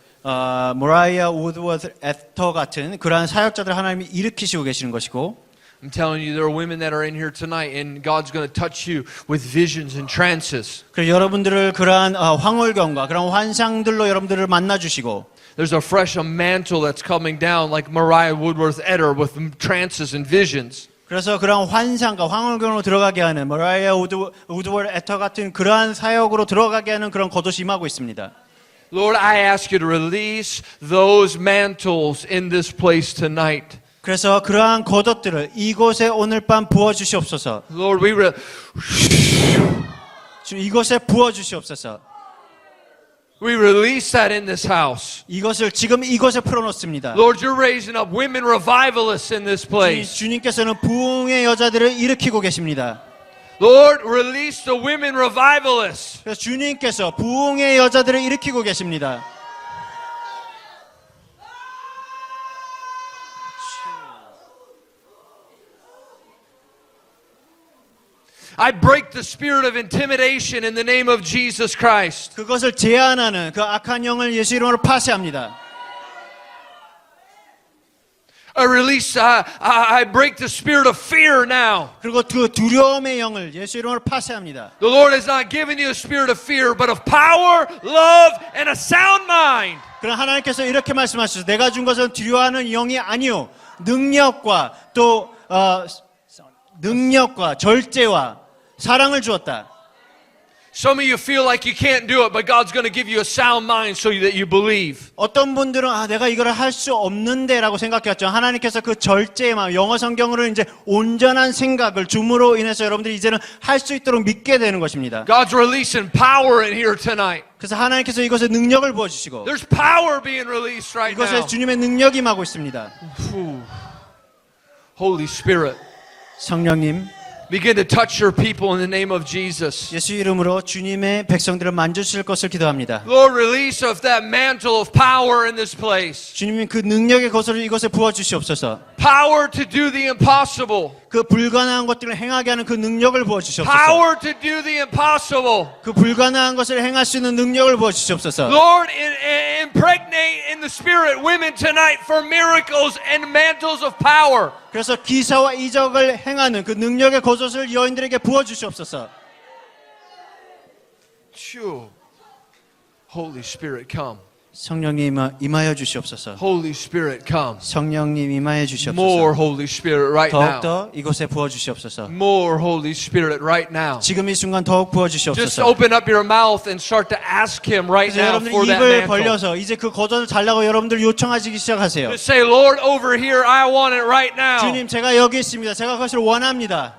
모라이아 우드워드 에터 같은 그러한 사역자들 하나님이 일으키시고 계시는 것이고 I'm telling you, there are women that are in here tonight, and God's going to touch you with visions and trances. 그래서 여러분들을 그러한 황홀경과 그런 환상들로 여러분들을 만나 주시고 There's a fresh mantle that's coming down like Mariah Woodworth Etter with trances and visions. 그래서 그런 환상과 황홀경으로 들어가게 하는 모라이아 우드워드 에터 같은 그러한 사역으로 들어가게 하는 그런 겉옷이 임하고 있습니다. Lord, I ask you to release those mantles in this place tonight. 그래서 그러한 겉옷들을 이곳에 오늘 밤 부어 주시옵소서. Lord, 주님 이곳에 부어 주시옵소서. we release that in this house. 이것을 지금 이곳에 풀어놓습니다. Lord, you're raising up women revivalists in this place. 주님께서는 부흥의 여자들을 일으키고 계십니다. Lord, release the women revivalists. 그래서 주님께서 부흥의 여자들을 일으키고 계십니다. I break the spirit of intimidation in the name of Jesus Christ. 그것을 제한하는 그 악한 영을 예수 이름으로 파쇄합니다. I break the spirit of fear now. 그리고 그 두려움의 영을 예수 이름으로 파쇄합니다. The Lord has not given you a spirit of fear, but of power, love, and a sound mind. 그러나 하나님께서 이렇게 말씀하셨어요. 내가 준 것은 두려워하는 영이 아니요 능력과 또 능력과 절제와 사랑을 주었다. Some of you feel like you can't do it, but God's going to give you a sound mind so that you believe. 어떤 분들은 내가 이걸 할 수 없는데라고 생각했죠. 하나님께서 그 절제의 마음, 영어 성경으로 이제 온전한 생각을 줌으로 인해서 여러분들이 이제는 할 수 있도록 믿게 되는 것입니다. God's releasing power in here tonight. 그래서 하나님께서 이것에 능력을 부어주시고 There's power being released right 이것에 now. 주님의 능력이 임하고 있습니다. Holy Spirit, 성령님, begin to touch your people in the name of Jesus. 예수 이름으로 주님의 백성들을 만져주실 것을 기도합니다. Lord, release of that mantle of power in this place. 주님이 그 능력의 것을 이것에 부어주시옵소서. Power to do the impossible. 그 불가능한 것들을 행하게 하는 그 능력을 부어주시옵소서. Power to do the impossible. 그 불가능한 것을 행할 수 있는 능력을 부어주시옵소서. Lord, impregnate in the Spirit women tonight for miracles and mantles of power. 그래서 기사와 이적을 행하는 그 능력의 겉옷을 여인들에게 부어주시옵소서. Holy Spirit, come. 성령님 임하여 주시옵소서. Holy Spirit, come. 성령님 임하여 주시옵소서. More Holy Spirit right now. 더욱더 이곳에 부어주시옵소서. More Holy Spirit right now. 지금 이 순간 더욱 Just 부어주시옵소서. open up your mouth and start to ask Him right 그래서 now 여러분들 for that 입을 mantle. 벌려서 이제 그 겉옷을 달라고 여러분들 요청하시기 시작하세요. Just say, Lord, over here, I want it right now. 주님, 제가 여기 있습니다. 제가 그것을 원합니다.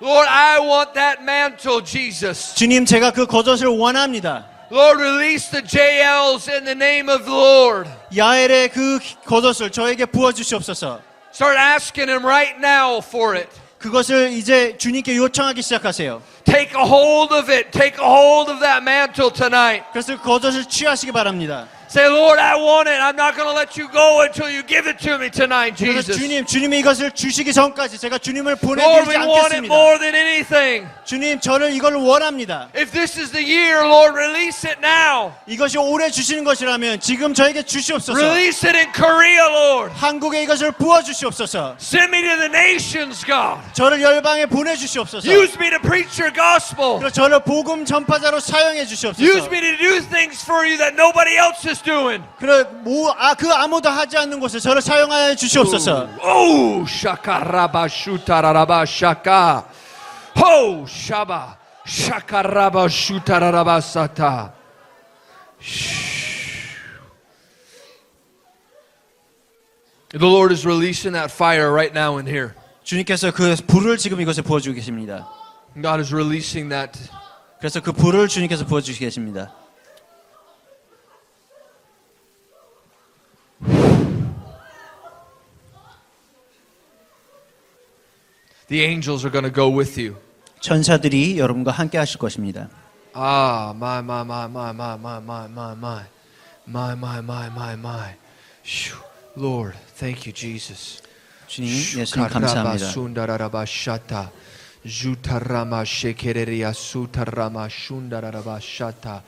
Lord, I want that mantle, Jesus. 주님, 제가 그 겉옷을 원합니다. Lord, release the JLs in the name of the Lord. 야엘의 그 겉옷을 저에게 부어주시옵소서. Start asking Him right now for it. 그것을 이제 주님께 요청하기 시작하세요. Take a hold of it. Take a hold of that mantle tonight. 그래서 그 겉옷을 취하시기 바랍니다. Say, Lord, I want it. I'm not going to let you go until you give it to me tonight, 그래서 Jesus. 주님이 이것을 주시기 전까지 제가 주님을 Lord, 보내드리지 we want it 않겠습니다. more than anything. 주님, 저를 이걸 원합니다. If this is the year, Lord, release it now. 이것이 올해 주시는 것이라면 지금 저에게 주시옵소서. Release it in Korea, Lord. 한국에 이것을 부어주시옵소서. Send me to the nations, God. 저를 열방에 보내주시옵소서. Use me to preach your gospel. 그리고 저를 복음 전파자로 사용해 Use 주시옵소서. me to do things for you that nobody else is doing. 그 아무도 하지 않는 곳에 저를 사용하여 주시옵소서. Oh, shakaraba shutararaba shaka. Ho, shaba. Shakaraba shutararaba sata. The Lord is releasing that fire right now in here. 주님께서 그 불을 지금 이것에 부어주고 계십니다. God is releasing that. 그래서 그 불을 주님께서 부어주시고 계십니다. The angels are going to go with you. 천사들이 여러분과 함께 하실 것입니다. Ah, my. Phew. Lord, thank you, Jesus. 주님, 예수님 감사합니다. Sundarabashata. Jutarama shekereria sutarama shundarabashata.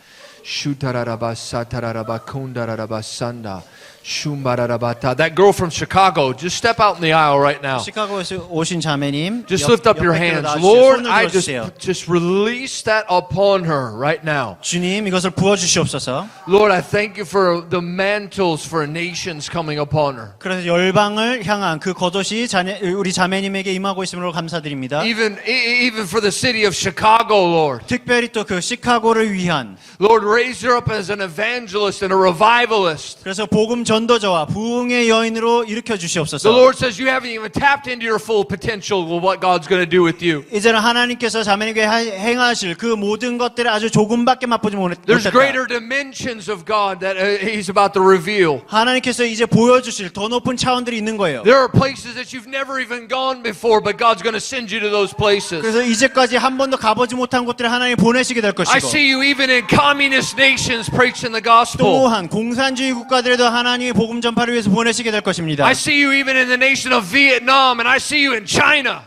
Shutarabasatarabakundarabasanda. Shumbarabata. That girl from Chicago, just step out in the aisle right now. 시카고에서 오신 자매님, Just lift up your hands. Lord, I just release that upon her right now. 주님, 이것을 부어 주시옵소서. Lord, I thank you for the mantles for nations coming upon her. 그래서 열방을 향한 그 겉옷이 우리 자매님에게 임하고 있음으로 감사드립니다. Even for the city of Chicago, Lord. 특별히 또 그 시카고를 위한 Lord, raise her up as an evangelist and a revivalist. 그래서 복음 전도자와 부흥의 여인으로 일으켜 The 주시옵소서. Lord says you haven't even tapped into your full potential with what God's going to do with you. 이제는 하나님께서 자매님께 행하실 그 모든 것들을 아주 조금밖에 맛보지 There's 못했다. greater dimensions of God that He's about to reveal. 하나님께서 이제 보여주실 더 높은 차원들이 있는 거예요. There are places that you've never even gone before, but God's going to send you to those places. 그래서 이제까지 한 번도 가보지 못한 곳들을 하나님 보내시게 될 I 것이고 see you even in communist nations preaching the gospel. 또한 공산주의 국가들에도 하나님이 복음 전파를 위해서 보내시게 될 것입니다. I see you even in the nation of Vietnam, and I see you in China.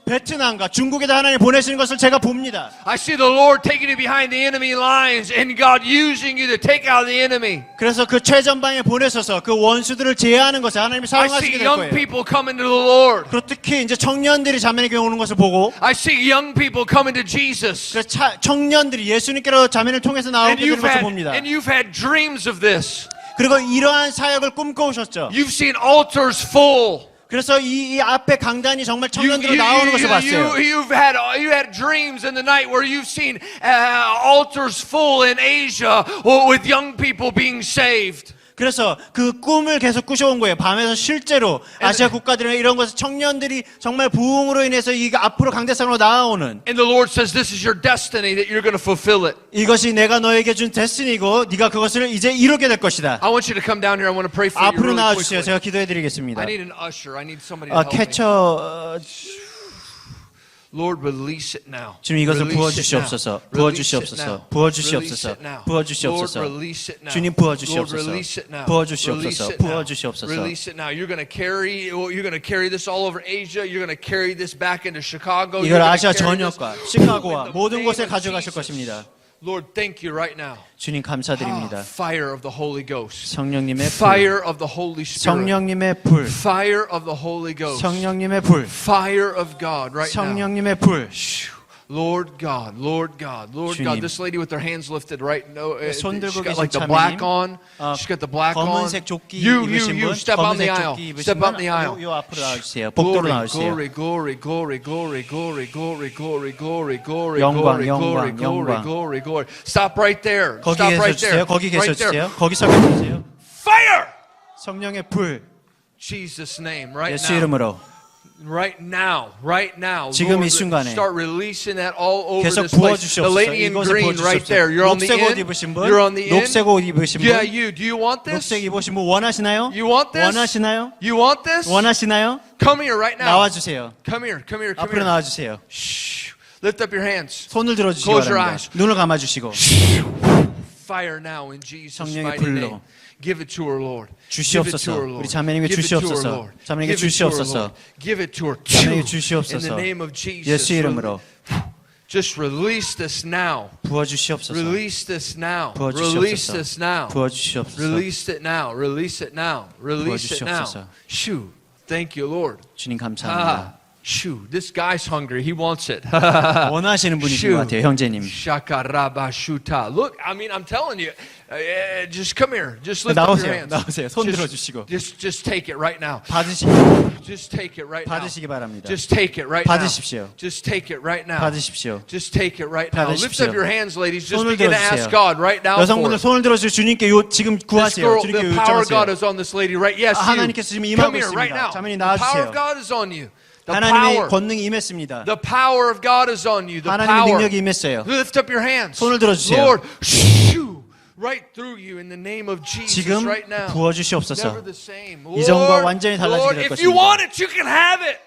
베트남과 중국에다 하나님 보내시는 것을 제가 봅니다. I see the Lord taking you behind the enemy lines and God using you to take out the enemy. 그래서 그 최전방에 보내셔서 그 원수들을 제어하는 것을 하나님이 I 사용하시게 see 될 young 거예요. people coming to the Lord. 그리고 특히 이제 청년들이 자매에게 오는 것을 보고 I see young people coming to Jesus. 그래서 청년들이 예수님께로 자매를 통해서 나오게 되는 것을 봅니다. And you've had dreams of this. 그리고 이러한 사역을 꿈꿔오셨죠. You've seen altars full. 그래서 이 앞에 강단이 정말 청년들로 나오는 것을 봤어요. You had dreams in the night where you've seen altars full in Asia with young people being saved. 그래서 그 꿈을 계속 꾸셔온 거예요. 밤에서 실제로 아시아 국가들이나 이런 곳에서 청년들이 정말 부흥으로 인해서 이 앞으로 강대상으로 나아오는. And the Lord says this is your destiny that you're going to fulfill it. 이것이 내가 너에게 준 데스티니고 네가 그것을 이제 이루게 될 것이다. I want you to come down here. I want to pray for you 앞으로 really 나와주세요. quickly. 제가 기도해드리겠습니다. I need an usher. I need somebody to help me. 캐쳐 Lord, release it now. 주님 이것을 Release it now. 부어주시옵소서. Release it 부어주시옵소서. now. 부어주시옵소서. Release it now. 부어주시옵소서. Lord, release it now. 주님 Lord, 부어주시옵소서. release it now. 부어주시옵소서. Release it now. 부어주시옵소서. Release it now. You're going to carry this all over Asia. You're going to carry this back into Chicago. You're 이걸 gonna 아시아 carry this 전역과 in 시카고와 the 모든 name 곳에 of 가져가실 Jesus. 것입니다. Lord, thank you right now. 주님 감사드립니다. Fire of the Holy Ghost. 성령님의 불, Fire of the Holy Spirit. 성령님의 불, Fire of the Holy Ghost. 성령님의 불, Fire of God right now. 성령님의 불. Lord God, Lord God, Lord 주님. God. This lady with her hands lifted right now. 손 She's 들고 got 계신 like the 자매님. black on. She's got the black on. 검은색 조끼 You 입으신 분, step on the 검은색 aisle. 조끼 입으신 Step on 분, the aisle. 요 앞으로 나와주세요. 복도로 나와주세요. Glory, glory, glory, glory, glory, glory, glory, glory, glory, 영광, glory, 영광, glory, 영광. glory, glory. Stop right there. 거기 Stop 계셔 right there. 주세요. 거기 계셔 Right there. 주세요. 거기 서 계세요. Fire! 성령의 불, Jesus' name, right 예수 now. 이름으로 Right now. 지금 Lord, 이 순간에 start releasing that all over 계속 this place. The 부어주시옵소서. lady in 이것을 green right there. 부어주시옵소서. You're on the 녹색 옷 end. 입으신 분, You're on the end. 녹색 옷 입으신 분, Yeah, you. Do you want this? 녹색 입으신 분 원하시나요? You want this? 원하시나요? You want this? 원하시나요? Come here right now. 나와주세요. Come here. Come here. Come 앞으로 here. 나와주세요. Shh. Lift up your hands. 손을 들어주시기 Close your 바랍니다. eyes. 눈을 감아주시고 Fire now in Jesus' 성령의 mighty 불로 name. Give it to her, Lord. 주시옵소서. Give it to her, Lord. 우리 자매님에게 Give it to her, 주시옵소서. Lord. 자매님에게 Give it to her, 주시옵소서. Lord. Give it to her. 자매에게 In 주시옵소서. the name of Jesus. 예수 이름으로 Just release this now. 부어주시옵소서. Release this now. 부어주시옵소서. Release this now. 부어주시옵소서. Release it now. Release it now. Release it now. 부어주시옵소서. Shoo. Thank you, Lord. 주님 Ah. 감사합니다. Shoo. This guy's hungry. He wants it. 원하시는 분이신 것 같아요, 형제님. Shakarabashuta. Look, I mean, I'm telling you, just come here. Just lift up your 나오세요. hands. 나오세요. 손 Just- 들어주시고 Just take it right now. Just take it right now. 받으시기 바랍니다. Just take it right now. 받으십시오. Just take it right now. 받으십시오. Just take it right now. Lift 받으십시오. up your hands, ladies. Just 손을 begin to 들어주세요. ask God right now for 여성분들 it. 손을 들어주시고 주님께 지금 This 구하세요. girl, 주님께 the power of God 요청하세요. is on this lady, right? Yes, you. 하나님께서 지금 Come 임하고 here right 있습니다. now. 자매님 The power 나와주세요. of God is on you. The 하나님의 power. 권능이 임했습니다. The power of God is on you. The 하나님의 power. 능력이 임했어요. Lift up your hands. 손을 들어주세요. Lord, shoo, right through you in the name of Jesus 지금 right now. 부어주시옵소서. Never the same. 이전과 완전히 달라지게 Lord, 될 if you 것입니다. want it, you can have it.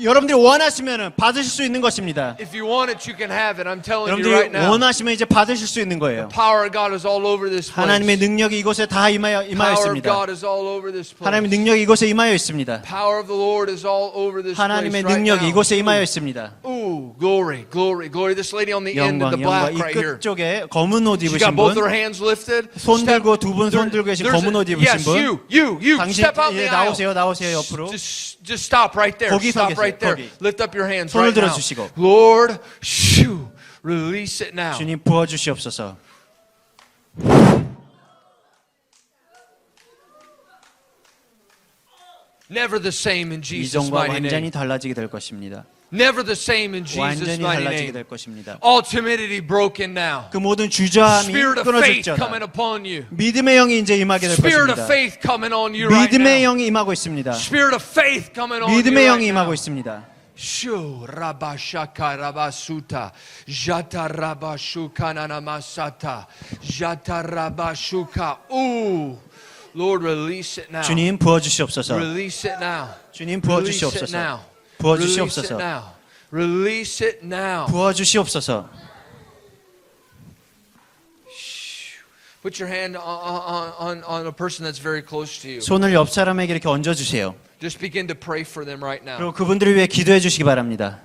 여러분들이 원하시면 받으실 수 있는 것입니다. If you want it, you can have it. I'm telling you 여러분들이 right now. 원하시면 이제 받으실 수 있는 거예요. Power of God is all over this place. 하나님의 능력이 이곳에 다 임하여 Power of 있습니다. God is all over this place. 하나님의 능력이 이곳에 임하여 있습니다. Power of the Lord is all over this place 하나님의 right 능력이 now. 이곳에 임하여 있습니다. Ooh, glory, glory, glory. This lady on the end of 영광, the black 영광. 이 right here. 끝쪽에 검은 옷 She 입으신 got both 분, her hands lifted. 손 Step- 들고 두 분 손 there- 들고 계신 there's 검은 옷 a- 입으신 yes, 분, you. 당신 Step out the aisle. 나오세요 옆으로. Just stop right there. 거기 서 Stop 계세요, right there. 거기. Lift up your hands 손을 right now. 들어주시고. Lord, shoo, release it now. 주님 부어주시옵소서. Never the same in Jesus' 이전과 mighty 완전히 name. 달라지게 될 것입니다. Never the same in Jesus' 완전히 mighty 달라지게 name. 될 것입니다. All timidity broken now. 그 모든 주저함이 Spirit of faith 끊어질지어다. coming upon you. 믿음의 영이 이제 임하게 될 Spirit of 것입니다. faith coming on you right 믿음의 now. 영이 임하고 있습니다. Spirit of faith coming on you 믿음의 right 영이 now. 임하고 있습니다. Shu rabashaka rabasuta jata rabashuka nanamasata jata rabashuka. Ooh, Lord, release it now. 주님 부어주시옵소서. Release it now. 주님 Release it 부어주시옵소서. now. Release it 부어주시옵소서. now. Release it now. 부어주시옵소서. Put your hand on a person that's very close to you. 손을 옆 사람에게 이렇게 얹어 주세요. Just begin to pray for them right now. 그리고 그분들을 위해 기도해 주시기 바랍니다.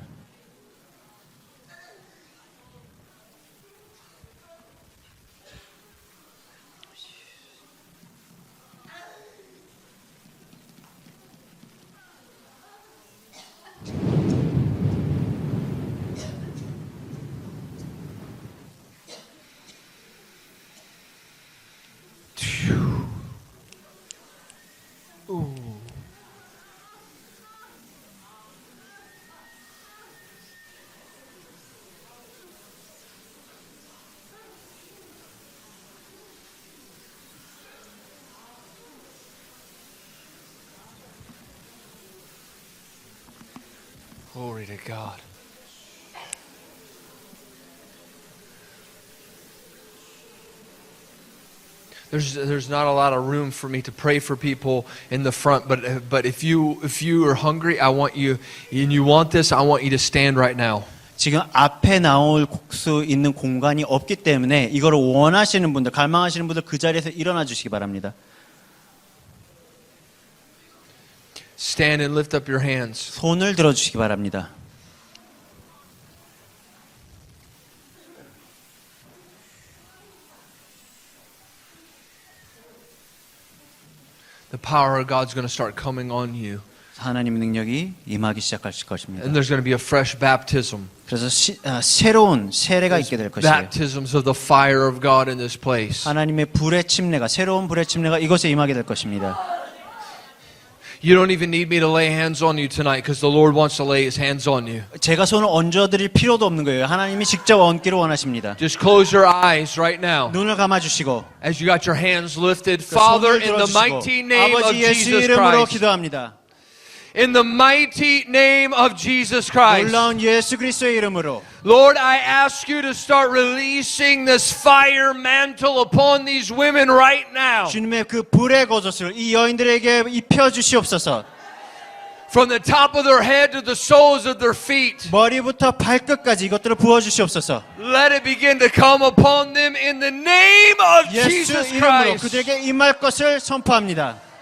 Glory to God. There's not a lot of room for me to pray for people in the front, but if you are hungry, I want you and you want this, I want you to stand right now. 지금 앞에 나올 수 있는 공간이 없기 때문에 이걸 원하시는 분들, 갈망하시는 분들 그 자리에서 일어나 주시기 바랍니다. Stand and lift up your hands. 손을 들어 주시기 바랍니다. The power of God's going to start coming on you. 하나님의 능력이 임하기 시작할 것입니다. And there's going to be a fresh baptism. 그래서 새로운 세례가 있게 될 것이에요. Baptisms of the fire of God in this place. 하나님의 불의 침례가, 새로운 불의 침례가 이곳에 임하게 될 것입니다. You don't even need me to lay hands on you tonight because the Lord wants to lay His hands on you. 제가 손을 얹어 드릴 필요도 없는 거예요. 하나님이 직접 얹기를 원하십니다. Just close your eyes right now 눈을 감아 주시고 as you got your hands lifted. Father, in the mighty name of 아버지 예수 Jesus 이름으로 Christ. 기도합니다. In the mighty name of Jesus Christ. 놀라운 예수 그리스도의 이름으로 Lord, I ask you to start releasing this fire mantle upon these women right now. 주님의 그 불의 겉옷을 이 여인들에게 입혀 주시옵소서. From the top of their head to the soles of their feet. 머리부터 발끝까지 이것들을 부어 주시옵소서. Let it begin to come upon them in the name of 예수 Jesus 이름으로 Christ. 그들에게 임할 것을 선포합니다.